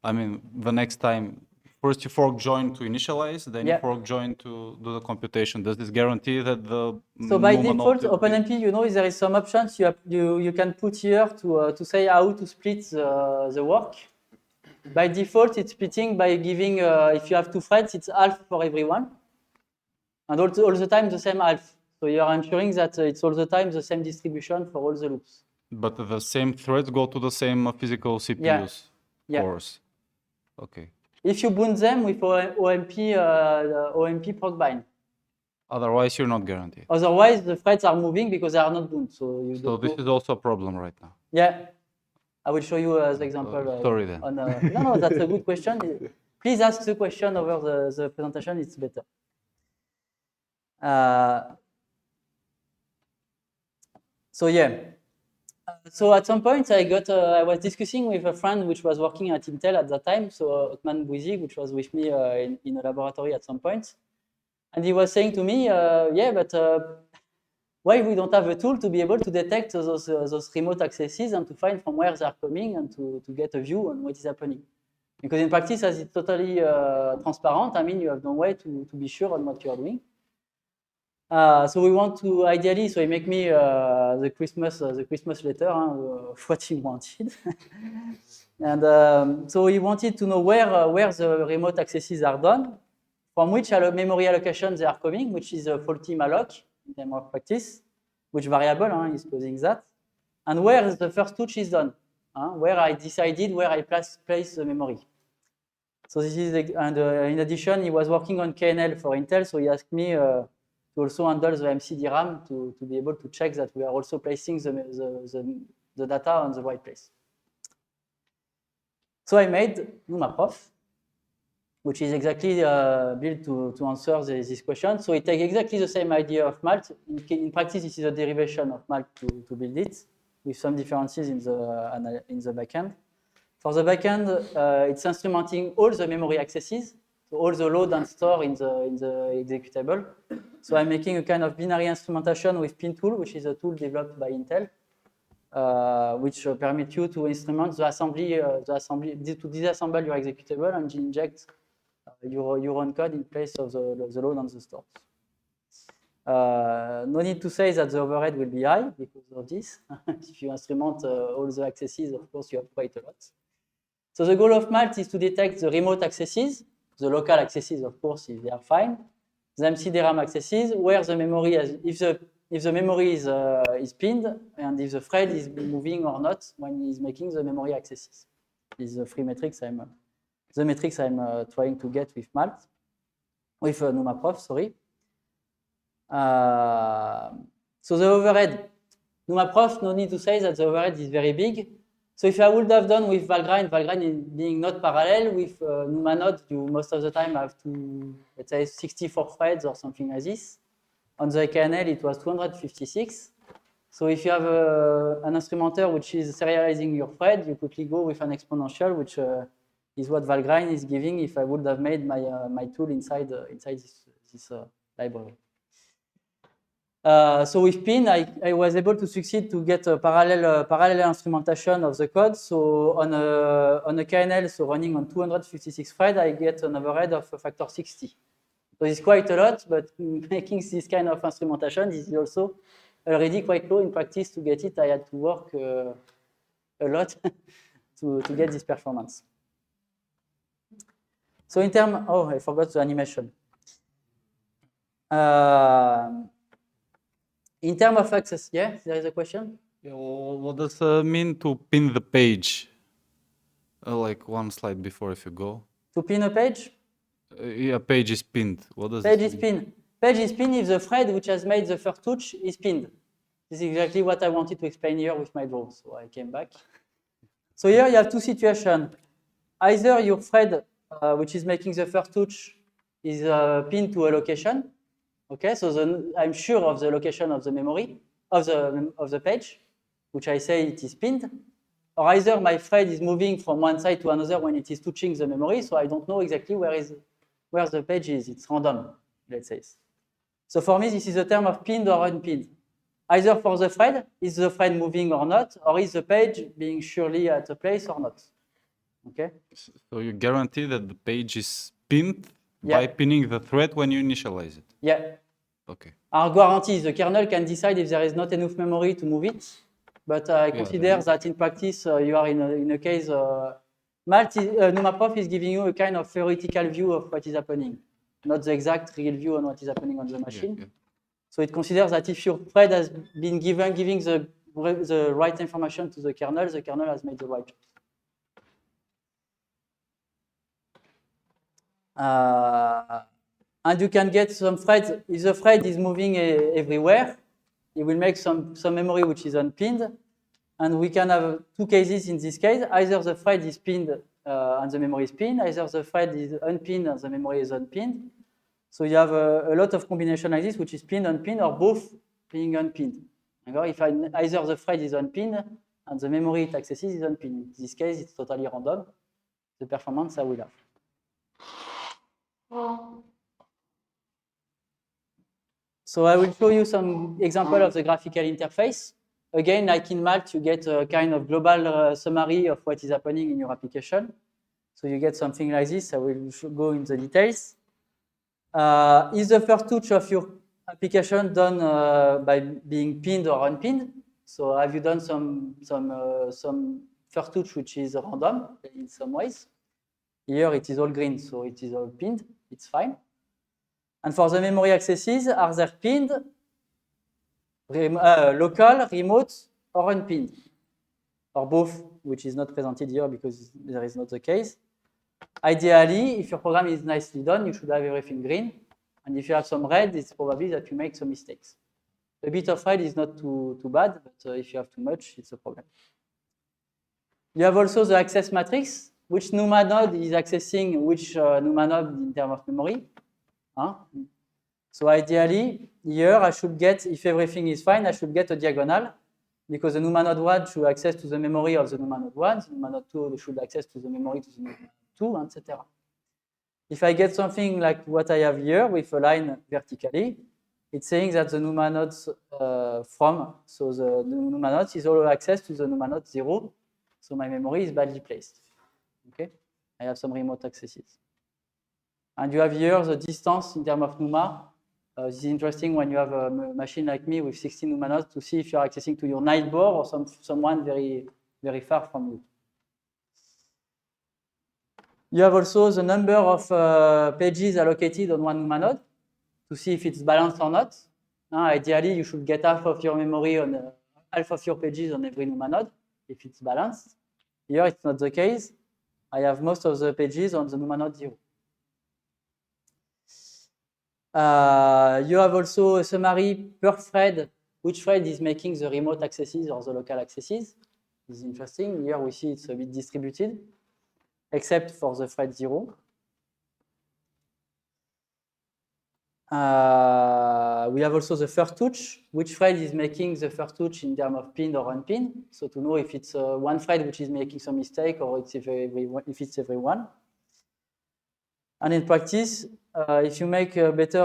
I mean, the next time, first you fork join to initialize, then you Yeah. fork join to do the computation. Does this guarantee that the So by NUMA default, node will be- OpenMP, you know, there is some options you can put here to say how to split the work. By default, it's splitting by giving, if you have 2 threads, it's half for everyone. And all the time the same half. So you're ensuring that it's all the time the same distribution for all the loops. But the same threads go to the same physical CPUs, Yeah. cores. Okay. If you boot them with OMP, OMP procbind. Otherwise, you're not guaranteed. Otherwise, the threads are moving because they are not bound. So you So don't this know. is also a problem right now. Yeah, I will show you the example. Sorry then. No, that's a good question. Please ask the question over the presentation. It's better. So yeah. So at some point, I was discussing with a friend which was working at Intel at that time. So Otman Bouizig, which was with me in a laboratory at some point, and he was saying to me, "Yeah, but why we don't have a tool to be able to detect those remote accesses and to find from where they are coming and to get a view on what is happening? Because in practice, as it's totally transparent, I mean, you have no way to be sure on what you are doing. So we want to ideally, so he make me the Christmas letter, what he wanted, and so he wanted to know where the remote accesses are done, from which memory allocation they are coming, which is a faulty malloc in terms of practice, which variable is causing that, and where the first touch is done, where I decided where I place the memory. So this is, and in addition, he was working on KNL for Intel, so he asked me to also handle the MCD RAM to be able to check that we are also placing the data on the right place. So I made NumaProf, which is exactly built to answer this question. So it takes exactly the same idea of Malt. In practice, this is a derivation of Malt to build it, with some differences in the backend. For the backend, it's instrumenting all the memory accesses, so all the load and store in the executable. So I'm making a kind of binary instrumentation with PinTool, which is a tool developed by Intel, which permits you to instrument the assembly, to disassemble your executable and inject your own code in place of the load and the stores. No need to say that the overhead will be high because of this. If you instrument all the accesses, of course, you have quite a lot. So the goal of Malt is to detect the remote accesses, the local accesses, of course, if they are fine, the MCDRAM accesses, where the memory if the memory is pinned, and if the thread is moving or not when he's making the memory accesses. This is the three metrics the metrics I'm trying to get with Malt, with NumaProf, sorry. So the overhead, NumaProf, no need to say that the overhead is very big. So if I would have done with Valgrind being not parallel, with NumaNode, you most of the time have to, let's say, 64 threads or something like this. On the KNL, it was 256. So if you have an instrumenter which is serializing your thread, you quickly go with an exponential, which is what Valgrind is giving if I would have made my tool inside this library. So with Pin, I was able to succeed to get a parallel instrumentation of the code. So on a KNL, so running on 256 threads, I get an overhead of a factor 60. So it's quite a lot, but making this kind of instrumentation is also already quite low in practice. To get it, I had to work a lot to get this performance. So in terms, oh, I forgot the animation. In terms of access, yeah, there is a question? Yeah, well, what does it mean to pin the page? Like one slide before, if you go. To pin a page? Yeah, page is pinned. What does Page it is mean? pinned. Page is pinned if the thread which has made the first touch is pinned. This is exactly what I wanted to explain here with my draw. So I came back. So here you have two situations. Either your thread, which is making the first touch, is pinned to a location. Okay, so I'm sure of the location of the memory of the page, which I say it is pinned. Or either my thread is moving from one side to another when it is touching the memory, so I don't know exactly where the page is. It's random, let's say. So for me, this is a term of pinned or unpinned. either for the thread, is the thread moving or not, or is the page being surely at a place or not. Okay. So you guarantee that the page is pinned Yeah. by pinning the thread when you initialize it. Yeah. Okay. Our guarantee, the kernel can decide if there is not enough memory to move it, but I consider that in practice you are in a case. NumaProf is giving you a kind of theoretical view of what is happening, not the exact real view on what is happening on the machine. Yeah. So it considers that if your thread has been giving the right information to the kernel has made the right choice. And you can get some threads. If the thread is moving everywhere, it will make some memory which is unpinned. And we can have two cases in this case. Either the thread is pinned and the memory is pinned, either the thread is unpinned and the memory is unpinned. So you have a lot of combination like this, which is pinned, unpinned, or both being unpinned. If either the thread is unpinned and the memory it accesses is unpinned. In this case, it's totally random. The performance I will have. So I will show you some example of the graphical interface. Again, like in Malt, you get a kind of global summary of what is happening in your application. So you get something like this. I will go into the details. Is the first touch of your application done by being pinned or unpinned? So have you done some first touch which is random in some ways? Here it is all green, so it is all pinned. It's fine. And for the memory accesses, are they pinned, local, remote, or unpinned? Or both, which is not presented here because there is not the case. Ideally, if your program is nicely done, you should have everything green. And if you have some red, it's probably that you make some mistakes. A bit of red is not too bad, but if you have too much, it's a problem. You have also the access matrix, which NUMA node is accessing which NUMA node in terms of memory. So ideally, here I should get, if everything is fine, I should get a diagonal because the NUMA node 1 should access to the memory of the NUMA node 1, the NUMA node 2 should access to the memory to the NUMA node 2, etc. If I get something like what I have here with a line vertically, it's saying that the NUMA nodes so the NUMA nodes is all access to the NUMA node 0, so my memory is badly placed. Okay, I have some remote accesses. And you have here the distance in terms of NUMA. This is interesting when you have a machine like me with 16 NUMA nodes to see if you're accessing to your night board or someone very, very far from you. You have also the number of pages allocated on one NUMA node to see if it's balanced or not. Ideally, you should get half of your memory on half of your pages on every NUMA node if it's balanced. Here, it's not the case. I have most of the pages on the NUMA node 0. You have also a summary per thread, which thread is making the remote accesses or the local accesses. This is interesting. Here we see it's a bit distributed, except for the thread 0. We have also the first touch, which thread is making the first touch in terms of pinned or unpinned. So to know if it's one thread which is making some mistake or if it's everyone. And in practice, if you make a better,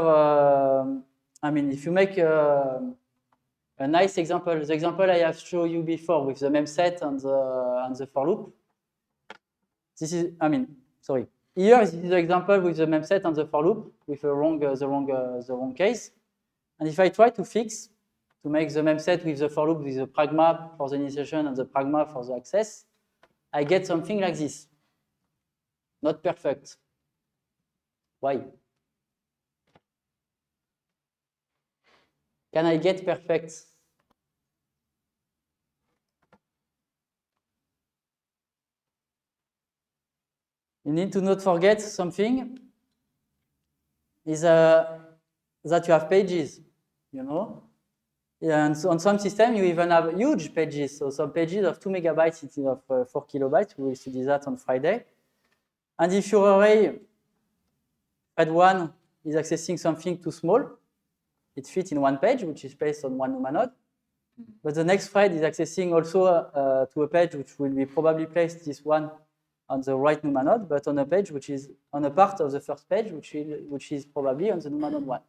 if you make a nice example, the example I have shown you before with the memset and the for loop. This is, Here is the example with the memset and the for loop with the wrong case. And if I try to fix, to make the memset with the for loop with the pragma for the initiation and the pragma for the access, I get something like this. Not perfect. Why? Can I get perfect? You need to not forget something is that you have pages, And so on some system, you even have huge pages. So some pages of 2 megabytes instead of 4 kilobytes. We will study that on Friday. And if your array thread 1 is accessing something too small, it fits in one page, which is placed on one NUMA node. But the next thread is accessing also to a page which will be probably placed this one on the right NUMA node, but on a page which is on a part of the first page, which is probably on the NUMA node 1.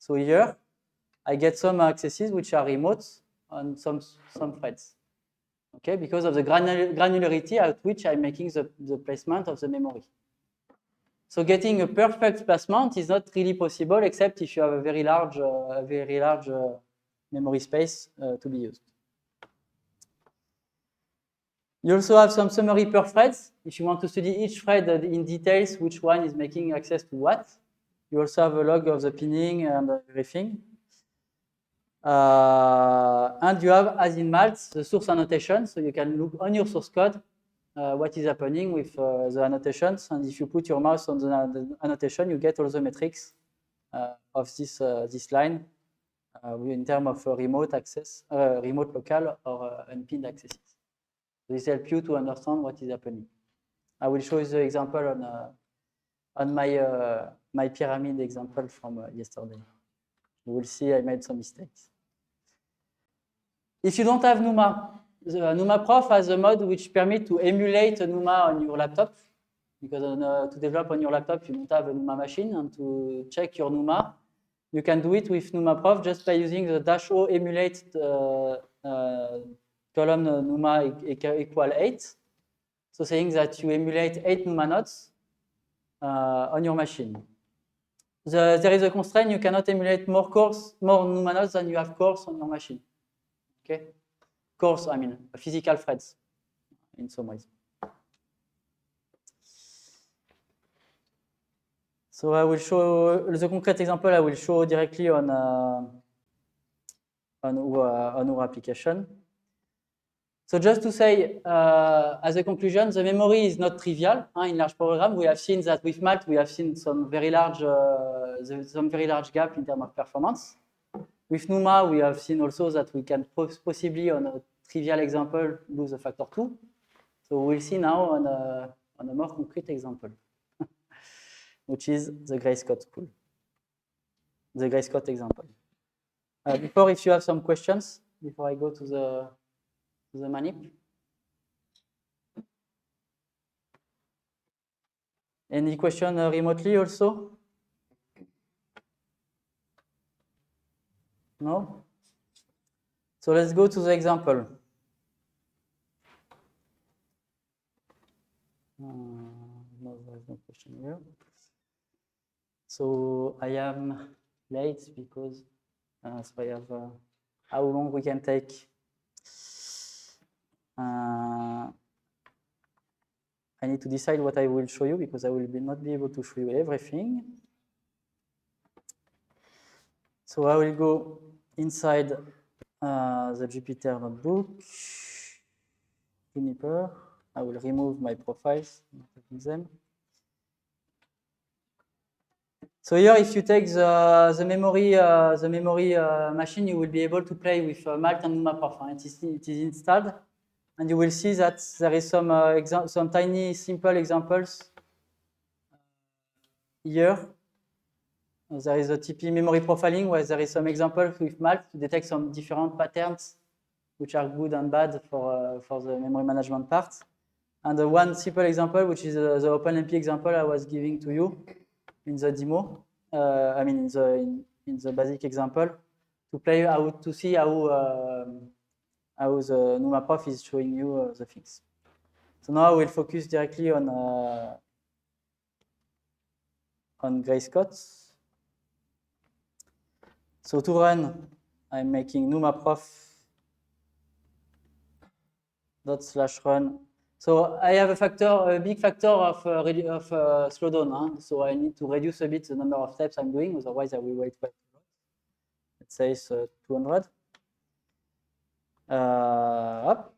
So here, I get some accesses which are remote on some threads. Okay, because of the granularity at which I'm making the placement of the memory. So getting a perfect placement is not really possible except if you have a very large memory space to be used. You also have some summary per threads. If you want to study each thread in details, which one is making access to what. You also have a log of the pinning and everything. And you have, as in Malt, the source annotation. So you can look on your source code what is happening with the annotations. And if you put your mouse on the annotation, you get all the metrics of this line in terms of remote access, remote local or unpinned accesses. This helps you to understand what is happening. I will show you the example on my pyramid example from yesterday. You will see I made some mistakes. If you don't have NUMA, the NUMA Prof has a mode which permits to emulate a NUMA on your laptop. Because to develop on your laptop, you don't have a NUMA machine. And to check your NUMA, you can do it with NUMA Prof just by using the -o emulate column NUMA equal 8. So saying that you emulate 8 NUMA nodes on your machine. There is a constraint, you cannot emulate more NUMA nodes than you have cores on your machine. Okay? Cores, I mean, physical threads in some ways. So I will show the concrete example. I will show directly on our application. So just to say, as a conclusion, the memory is not trivial. In large program, we have seen that with Malt, we have seen some very large gap in terms of performance. With NUMA, we have seen also that we can possibly, on a trivial example, lose a factor 2. So we'll see now on a more concrete example, which is the Gray-Scott school, the Gray-Scott example. Before, if you have some questions, before I go to the manip. Any question remotely also? No? So let's go to the example. No, there's no question here. So I am late because so I have how long we can take. I need to decide what I will show you because I will not be able to show you everything. So I will go inside the Jupyter notebook, Juniper. I will remove my profiles, not taking them. So here, if you take the memory machine, you will be able to play with Malt and NUMA Prof. It is installed, and you will see that there is some tiny simple examples here. There is a TP memory profiling where there is some examples with Malt to detect some different patterns, which are good and bad for the memory management part. And one simple example, which is the OpenMP example I was giving to you in the demo. I mean, in the basic example, to see how the NUMA Prof is showing you the things. So now I will focus directly on Gray-Scott. So to run, I'm making NUMA Prof ./run. So I have a big factor of slowdown. So I need to reduce a bit the number of steps I'm doing. Otherwise, I will wait quite a lot. Let's say it's 200. Up.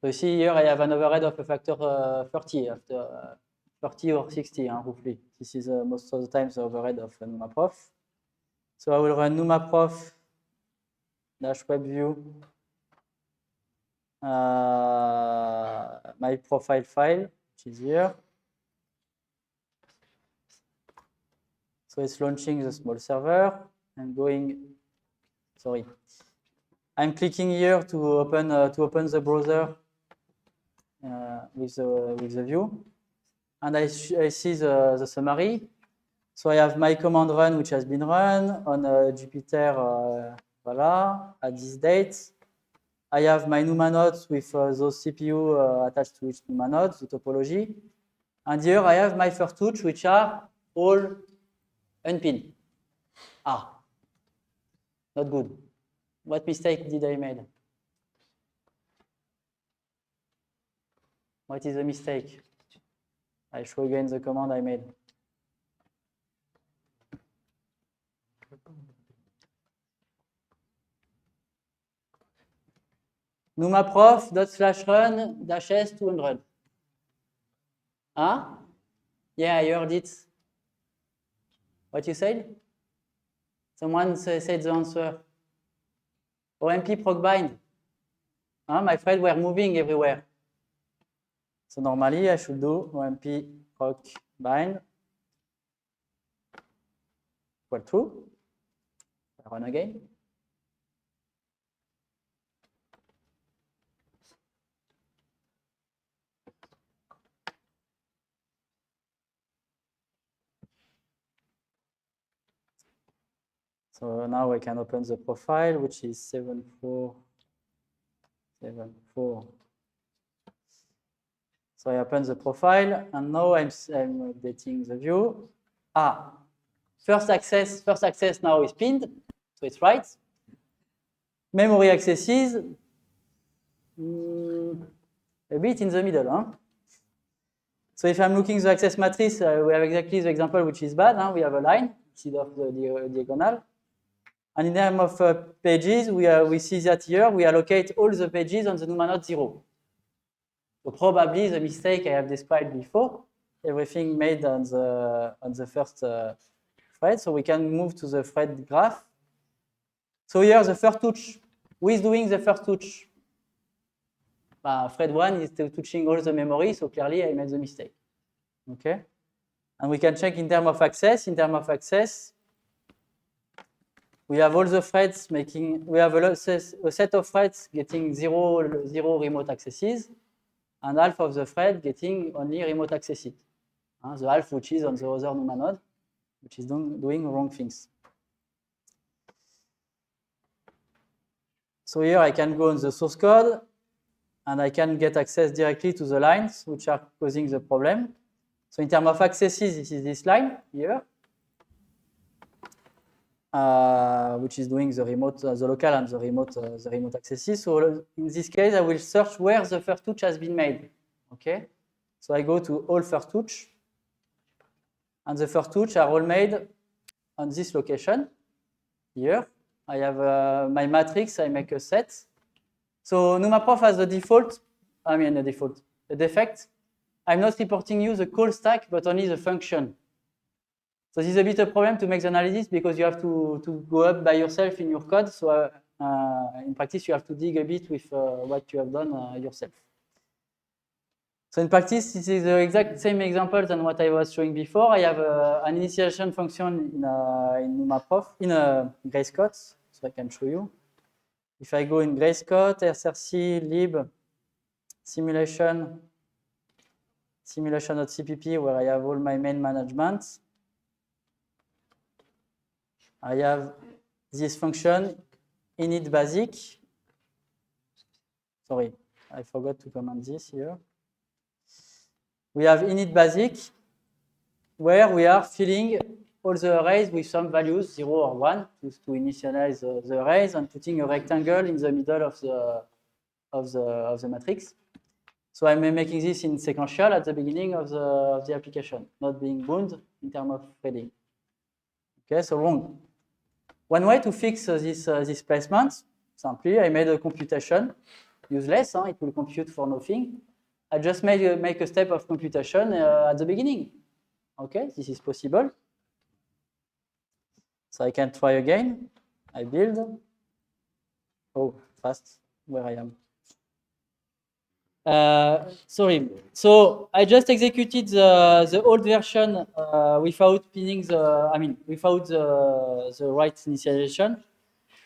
So you see here I have an overhead of a factor 30 after 30 or 60 roughly. This is most of the time the overhead of NUMA Prof. So I will run NUMA Prof -webview my profile file, which is here. So it's launching the small server and going. Sorry, I'm clicking here to open the browser with the view. And I see the summary. So I have my command run, which has been run on Jupyter, voila, at this date. I have my NUMA nodes with those CPU attached to each NUMA node, the topology. And here I have my first touch, which are all unpinned. Ah, not good. What mistake did I make? What is the mistake? I show again the command I made. NumaProf./run -s 200. Huh? Yeah, I heard it. What you said? Someone said the answer. OMP procbind. Huh? My threads were moving everywhere. So normally I should do OMP procbind equal true. I run again. So now I can open the profile, which is 7474. So I open the profile, and now I'm updating the view. Ah, first access now is pinned, so it's right. Memory accesses, a bit in the middle. Huh? So if I'm looking at the access matrix, we have exactly the example which is bad. Huh? We have a line instead of the diagonal. And in terms of pages, we see that here we allocate all the pages on the NUMA node 0. So probably the mistake I have described before, everything made on the first thread. So we can move to the thread graph. So here the first touch. Who is doing the first touch? Thread 1 is touching all the memory, so clearly I made the mistake. Okay, and we can check in terms of access. In terms of access, we have all the threads making. We have a set of threads getting zero remote accesses, and half of the thread getting only remote accesses. The half which is on the other NUMA node, which is doing wrong things. So here I can go on the source code, and I can get access directly to the lines which are causing the problem. So in terms of accesses, this is this line here, which is doing the remote, the local and the remote accesses. So in this case, I will search where the first touch has been made. Okay, so I go to all first touch, and the first touch are all made on this location here. I have my matrix. I make a set. So NumaProf has the default. I mean the default, the defect. I'm not reporting you the call stack, but only the function. So this is a bit of a problem to make the analysis because you have to go up by yourself in your code. So in practice, you have to dig a bit with what you have done yourself. So in practice, this is the exact same example than what I was showing before. I have an initialization function in NumaProf, in Grayscott, so I can show you. If I go in Grayscott, src lib simulation.cpp, where I have all my main management, I have this function init basic. Sorry, I forgot to comment this here. We have init basic, where we are filling all the arrays with some values, 0 or 1, to initialize the arrays, and putting a rectangle in the middle of the matrix. So I'm making this in sequential at the beginning of the application, not being bound in terms of threading. Okay, so wrong. One way to fix this placement, simply, I made a computation, useless, it will compute for nothing. I just make a step of computation at the beginning. Okay, this is possible. So I can try again. I build. Oh, fast, where I am. Sorry. So I just executed the old version without pinning without the right initialization,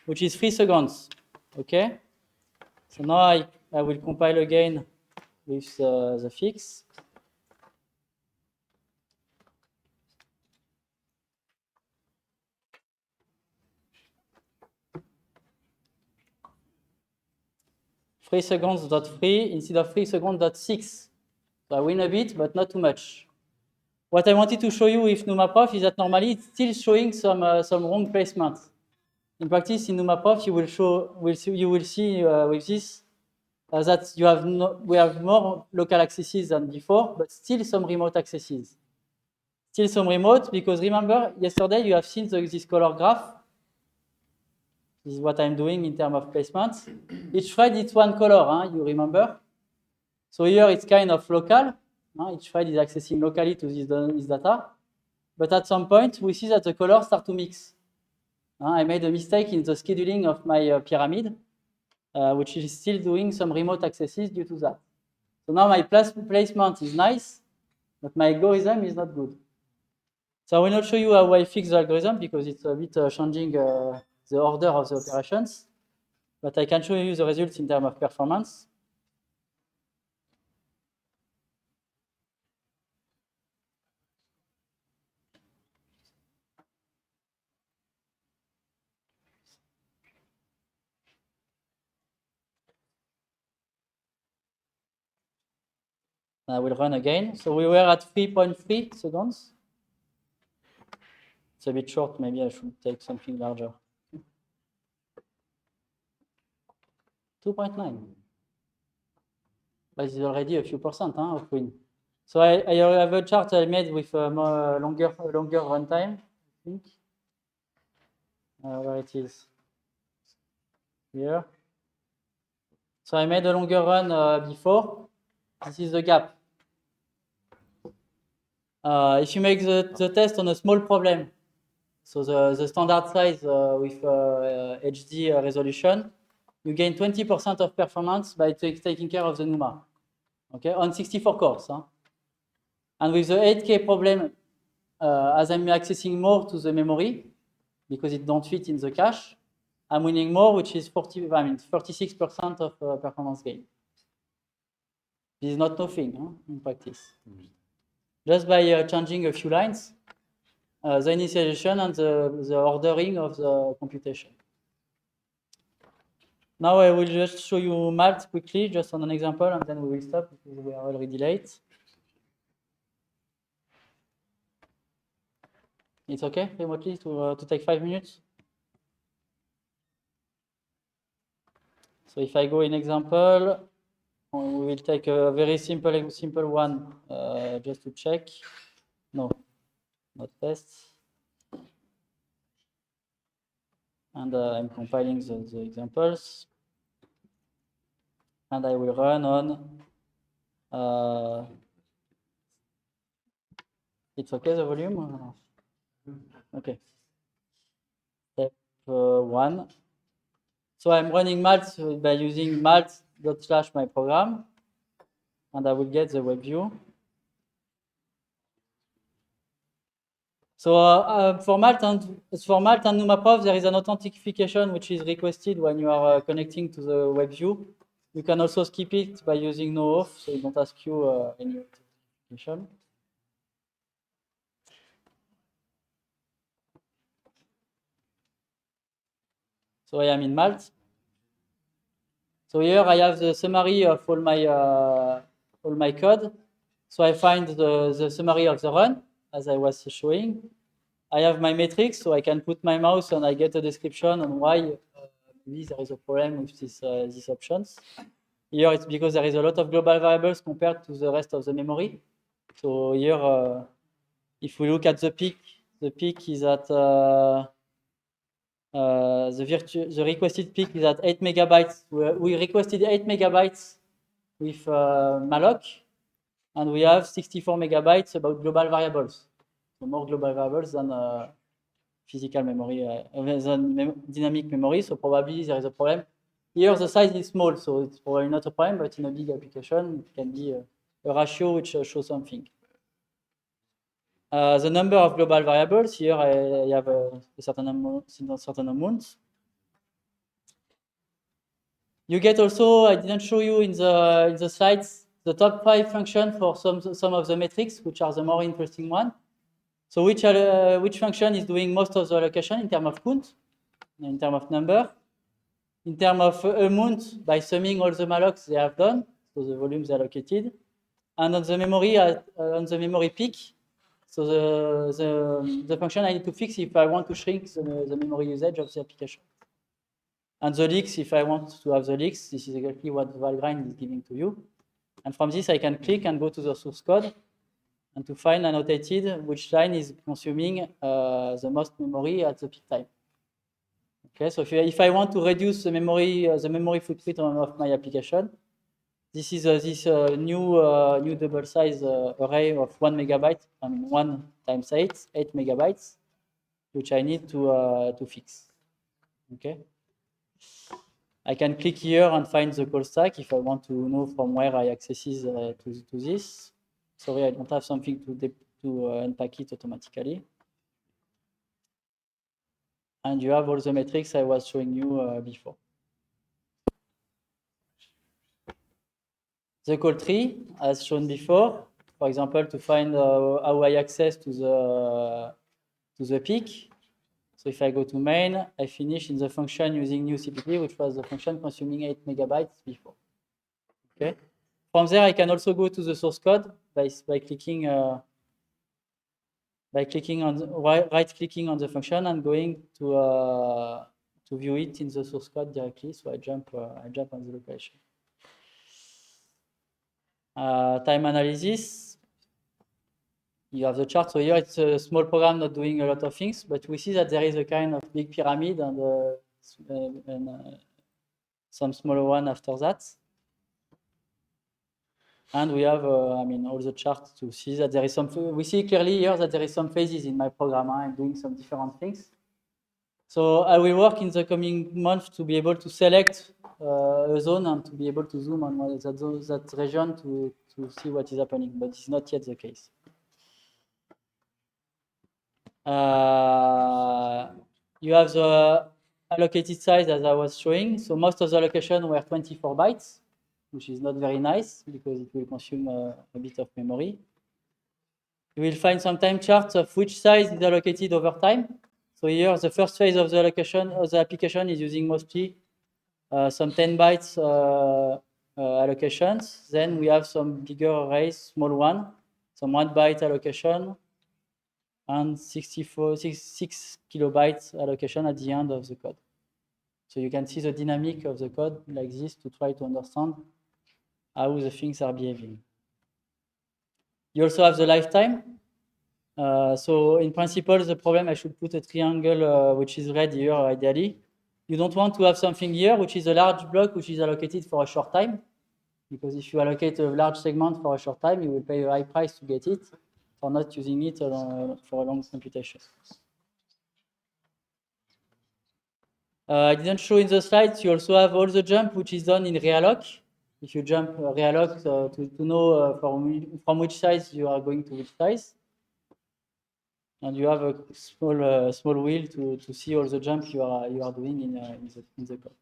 which is 3 seconds. Okay. So now I will compile again with the fix. Three seconds dot 3 instead of 3 seconds dot 6. So I win a bit, but not too much. What I wanted to show you with NumaProf is that normally it's still showing some wrong placement. In practice, in NumaProf, you will see with this that we have more local accesses than before, but still some remote accesses. Still some remote, because remember, yesterday you have seen this color graph. This is what I'm doing in terms of placement. Each thread is one color, you remember? So here it's kind of local. Each thread is accessing locally to this data. But at some point, we see that the colors start to mix. I made a mistake in the scheduling of my pyramid, which is still doing some remote accesses due to that. So now my placement is nice, but my algorithm is not good. So I will not show you how I fix the algorithm because it's a bit changing the order of the operations, but I can show you the results in terms of performance. I will run again. So we were at 3.3 seconds. It's a bit short, maybe I should take something larger. 2.9. But it's already a few percent of win. So I have a chart I made with a longer runtime, I think. Where it is? Here. So I made a longer run before. This is the gap. If you make the test on a small problem, so the standard size with HD resolution, you gain 20% of performance by taking care of the NUMA, okay, on 64 cores. And with the 8K problem, as I'm accessing more to the memory, because it don't fit in the cache, I'm winning more, which is 36% of performance gain. This is not nothing in practice. Just by changing a few lines, the initialization and the ordering of the computation. Now I will just show you Malt quickly, just on an example, and then we will stop because we are already late. It's okay remotely to take 5 minutes? So if I go in example, we will take a very simple one just to check. No, not test. And I'm compiling the examples. And I will run on. It's okay, the volume? Okay. Step 1. So I'm running Malt by using malt./ program. And I will get the web view. So for Malt and NumaProf, there is an authentication which is requested when you are connecting to the web view. You can also skip it by using no auth, so it don't ask you any authentication. So I am in Malt. So here I have the summary of all my code. So I find the summary of the run, as I was showing. I have my metrics, so I can put my mouse and I get a description on why maybe there is a problem with these options. Here it's because there is a lot of global variables compared to the rest of the memory. So here, if we look at the peak is at the requested peak is at 8 megabytes. We requested 8 megabytes with malloc, and we have 64 megabytes about global variables. So more global variables than physical memory, than dynamic memory. So probably there is a problem. Here the size is small, so it's probably not a problem, but in a big application, it can be a ratio which shows something. The number of global variables, here I have a certain amount. You get also, I didn't show you in the slides, the top 5 functions for some of the metrics, which are the more interesting one. So which function is doing most of the allocation in terms of count, in terms of number, in terms of amount by summing all the mallocs they have done, so the volumes allocated, and on the memory peak. So the function I need to fix if I want to shrink the memory usage of the application. And the leaks, if I want to have the leaks, this is exactly what Valgrind is giving to you. And from this, I can click and go to the source code and to find annotated which line is consuming the most memory at the peak time. Okay, so if I want to reduce the memory footprint of my application, this is this new double size array of 1 megabyte, 1 times 8 megabytes, which I need to fix. Okay. I can click here and find the call stack if I want to know from where I accesses to this. Sorry, I don't have something to unpack it automatically. And you have all the metrics I was showing you before. The call tree, as shown before, for example, to find how I access to the peak. So if I go to main, I finish in the function using new CPP, which was the function consuming 8 megabytes before. Okay. From there, I can also go to the source code by clicking on right-clicking on the function and going to view it in the source code directly. So I jump on the location. Time analysis. You have the chart. So here it's a small program not doing a lot of things, but we see that there is a kind of big pyramid and some smaller one after that. And we have, all the charts to see that there is some. We see clearly here that there is some phases in my program. I'm doing some different things. So I will work in the coming months to be able to select a zone and to be able to zoom on that region to see what is happening, but it's not yet the case. You have the allocated size as I was showing. So most of the allocation were 24 bytes, which is not very nice because it will consume a bit of memory. You will find some time charts of which size is allocated over time. So here, the first phase of the allocation of the application is using mostly some 10 bytes allocations. Then we have some bigger arrays, small one, some 1 byte allocation, and 6 kilobytes allocation at the end of the code. So you can see the dynamic of the code like this to try to understand how the things are behaving. You also have the lifetime. So in principle, the problem, I should put a triangle which is red here ideally. You don't want to have something here which is a large block which is allocated for a short time, because if you allocate a large segment for a short time, you will pay a high price to get it for not using it for a long computation. I didn't show in the slides, you also have all the jump which is done in realloc. If you jump realloc to know from which size you are going to which size. And you have a small wheel to see all the jump you are doing in the code.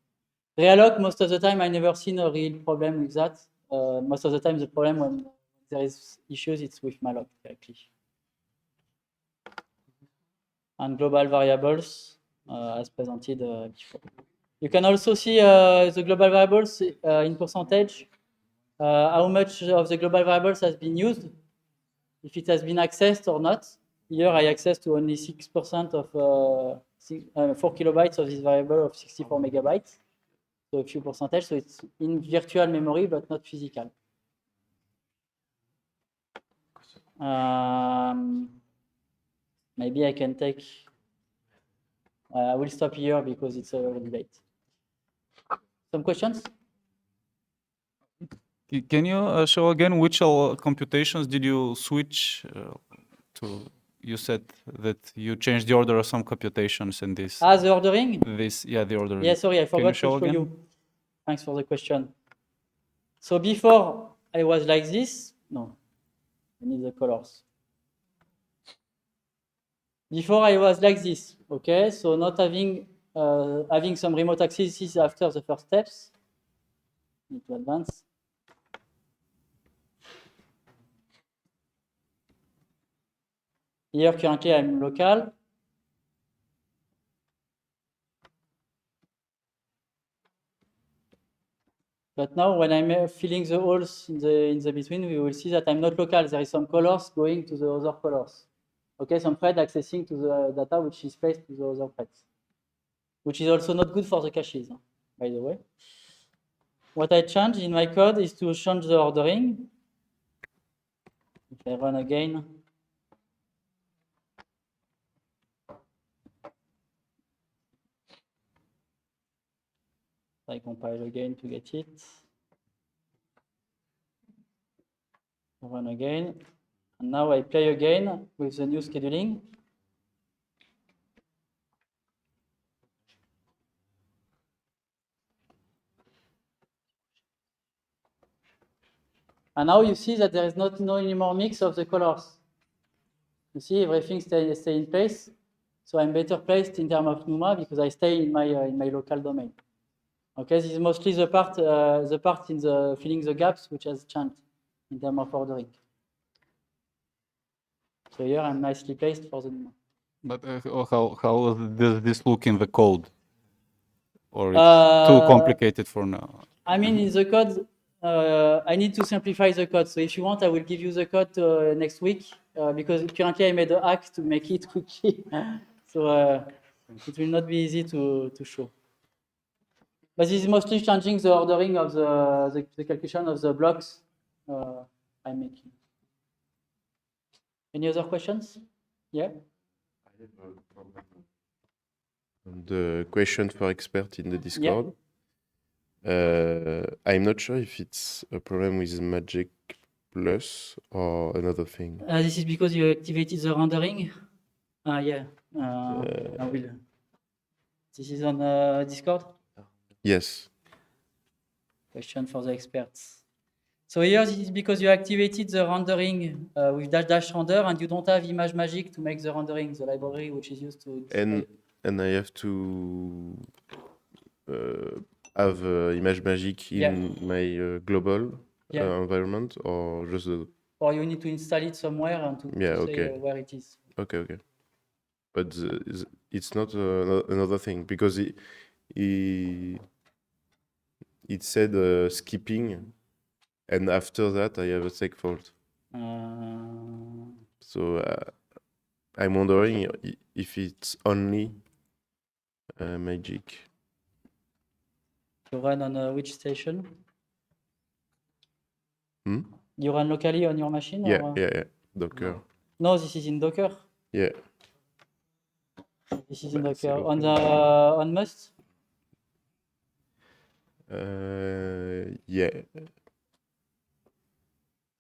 Realloc, most of the time, I never seen a real problem with that. Most of the time, the problem when there is issues, it's with malloc directly. And global variables, as presented before. You can also see the global variables in percentage, how much of the global variables has been used, if it has been accessed or not. Here, I access to only 6% of 4 kilobytes of this variable of 64 megabytes. So a few percentage. So it's in virtual memory, but not physical. Maybe I can take. I will stop here because it's already late. Some questions? Can you show again which computations did you switch to? You said that you changed the order of some computations in this. The ordering? The ordering. Yeah, sorry, I forgot to show you. Thanks for the question. So before I was like this. No, I need the colors. Before I was like this, okay? So not having some remote accesses after the first steps. Need to advance. Here currently I'm local. But now when I'm filling the holes in the between, we will see that I'm not local. There is some colors going to the other colors. Okay, some thread accessing to the data which is placed to the other threads, which is also not good for the caches, by the way. What I change in my code is to change the ordering. If I run again, I compile again to get it. Run again. And now I play again with the new scheduling. And now you see that there is not no anymore mix of the colors. You see everything stay in place. So I'm better placed in terms of NUMA because I stay in my local domain. Okay, this is mostly the part in the filling the gaps which has changed in terms of ordering. So here I'm nicely placed for the NUMA. But how does this look in the code? Or it's too complicated for now? I mean, in the code, I need to simplify the code. So if you want, I will give you the code next week because currently I made a hack to make it quickly. So it will not be easy to show. But this is mostly changing the ordering of the calculation of the blocks I'm making. Any other questions? Yeah? The question for expert in the Discord. I'm not sure if it's a problem with Magic Plus or another thing. This is because you activated the rendering? Yeah. I will. This is on Discord? Yes. Question for the experts. So here this is because you activated the rendering with dash render and you don't have ImageMagick to make the rendering, the library which is used to display. And I have to have ImageMagick in my global environment or just the... Or you need to install it somewhere and to say where it is. Okay. But it's not another thing because it said skipping, and after that I have a seg fault. So I'm wondering if it's only Magic. You run on which station? You run locally on your machine? Yeah. Docker. No, this is in Docker. Yeah. This is in Docker. On Must? Yeah.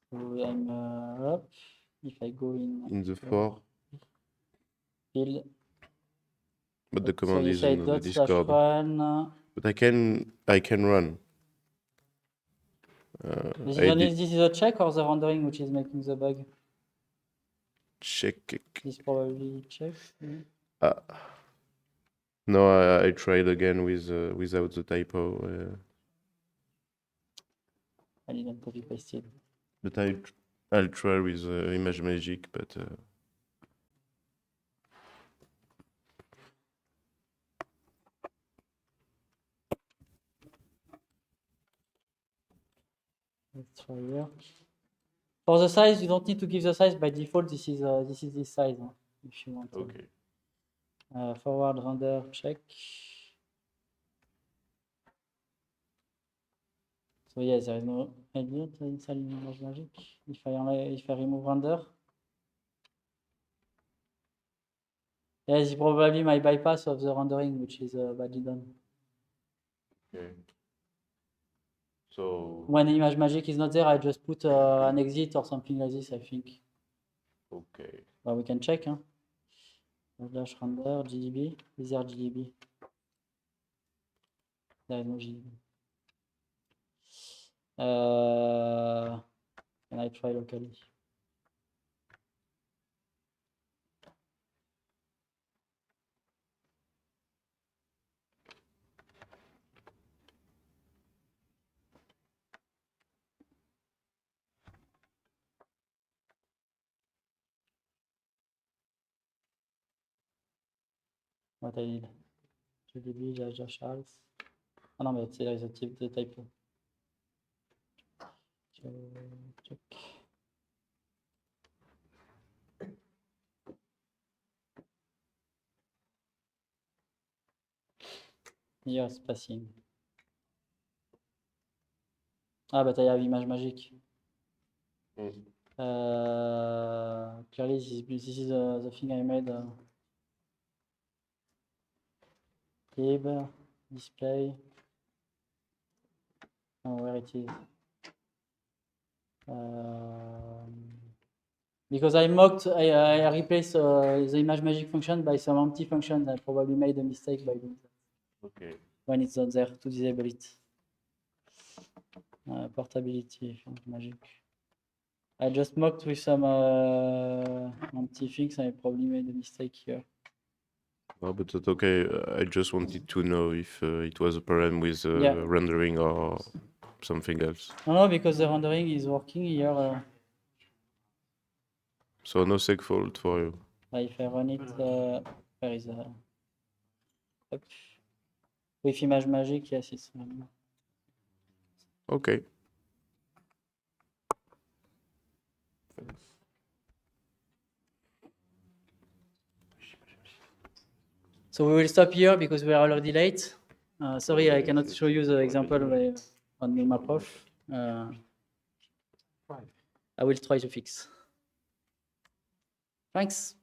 So I'm up. If I go in the for. Build. But the command is in the Discord. Run. But I can run. This is a check or the rendering which is making the bug? Check. This probably check. No, I tried again without the typo. I didn't copy paste it. But I'll try with ImageMagick, but. Let's try here. For the size, you don't need to give the size by default. This is this size, if you want. Okay. Forward render check. So yes, there is no edit inside ImageMagick. If I remove render. Yes, probably my bypass of the rendering, which is badly done. Okay. So when ImageMagick is not there, I just put an exit or something like this, I think. Okay. Well, we can check. Dash render GDB. Is there GDB? There is no GDB. Can I try locally? what I did. GDB, Charles. Ah non, mais c'est là, the typo. Check. Here spacing. Ah, but I have image magic. Clearly, this is the thing I made. Lib, display. Oh, where it is. Because I mocked, I replaced the image magic function by some empty function. I probably made a mistake by doing that Okay. when it's not there to disable it. Portability, magic. I just mocked with some empty things. I probably made a mistake here. Oh, but that's okay. I just wanted to know if it was a problem with Yeah. rendering or something else. No, because the rendering is working here. So no seg fault for you. If I run it, where is with image magic? Yes, it's. Okay. So we will stop here because we are already late. Sorry, I cannot show you the example on the map-off. I will try to fix. Thanks.